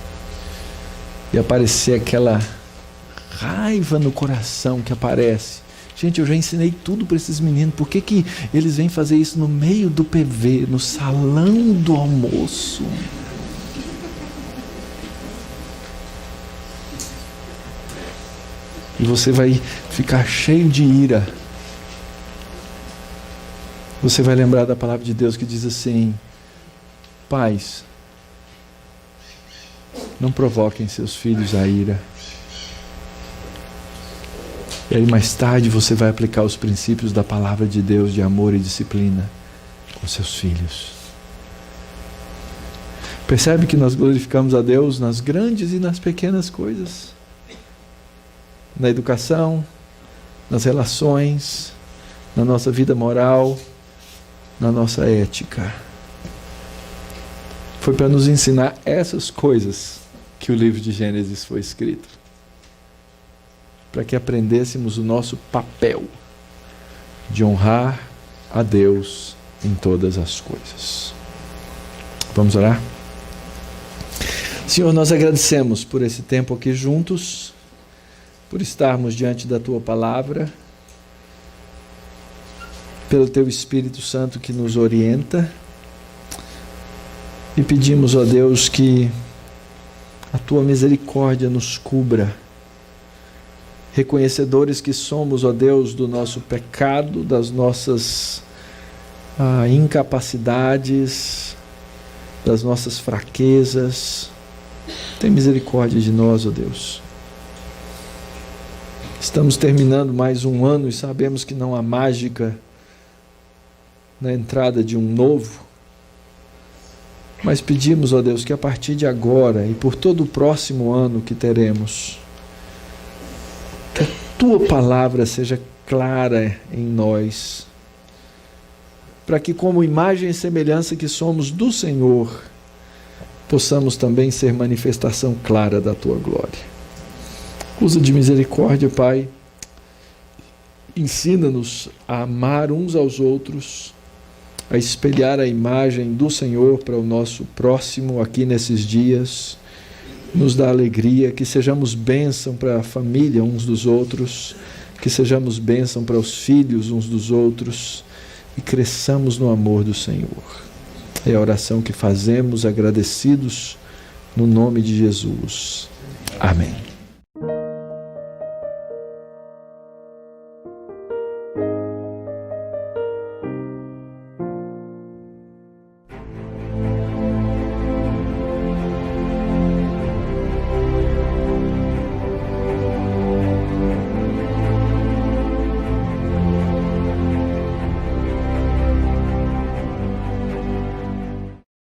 Speaker 1: e aparecer aquela raiva no coração que aparece, gente, eu já ensinei tudo para esses meninos, por que eles vêm fazer isso no meio do PV, no salão do almoço? E você vai ficar cheio de ira. Você vai lembrar da palavra de Deus que diz assim: pais, não provoquem seus filhos à ira. E aí mais tarde você vai aplicar os princípios da palavra de Deus de amor e disciplina com seus filhos. Percebe que nós glorificamos a Deus nas grandes e nas pequenas coisas. Na educação, nas relações, na nossa vida moral, na nossa ética. Foi para nos ensinar essas coisas que o livro de Gênesis foi escrito. Para que aprendêssemos o nosso papel de honrar a Deus em todas as coisas. Vamos orar? Senhor, nós agradecemos por esse tempo aqui juntos, por estarmos diante da Tua palavra, pelo Teu Espírito Santo que nos orienta, e pedimos, ó Deus, que a Tua misericórdia nos cubra, reconhecedores que somos, ó Deus, do nosso pecado, das nossas incapacidades, das nossas fraquezas. Tem misericórdia de nós, ó Deus. Estamos terminando mais um ano e sabemos que não há mágica na entrada de um novo, mas pedimos, ó Deus, que a partir de agora e por todo o próximo ano que teremos, que a Tua palavra seja clara em nós, para que, como imagem e semelhança que somos do Senhor, possamos também ser manifestação clara da Tua glória. Usa de misericórdia, Pai, ensina-nos a amar uns aos outros, a espelhar a imagem do Senhor para o nosso próximo aqui nesses dias. Nos dá alegria, que sejamos bênção para a família uns dos outros, que sejamos bênção para os filhos uns dos outros e cresçamos no amor do Senhor. É a oração que fazemos agradecidos no nome de Jesus. Amém.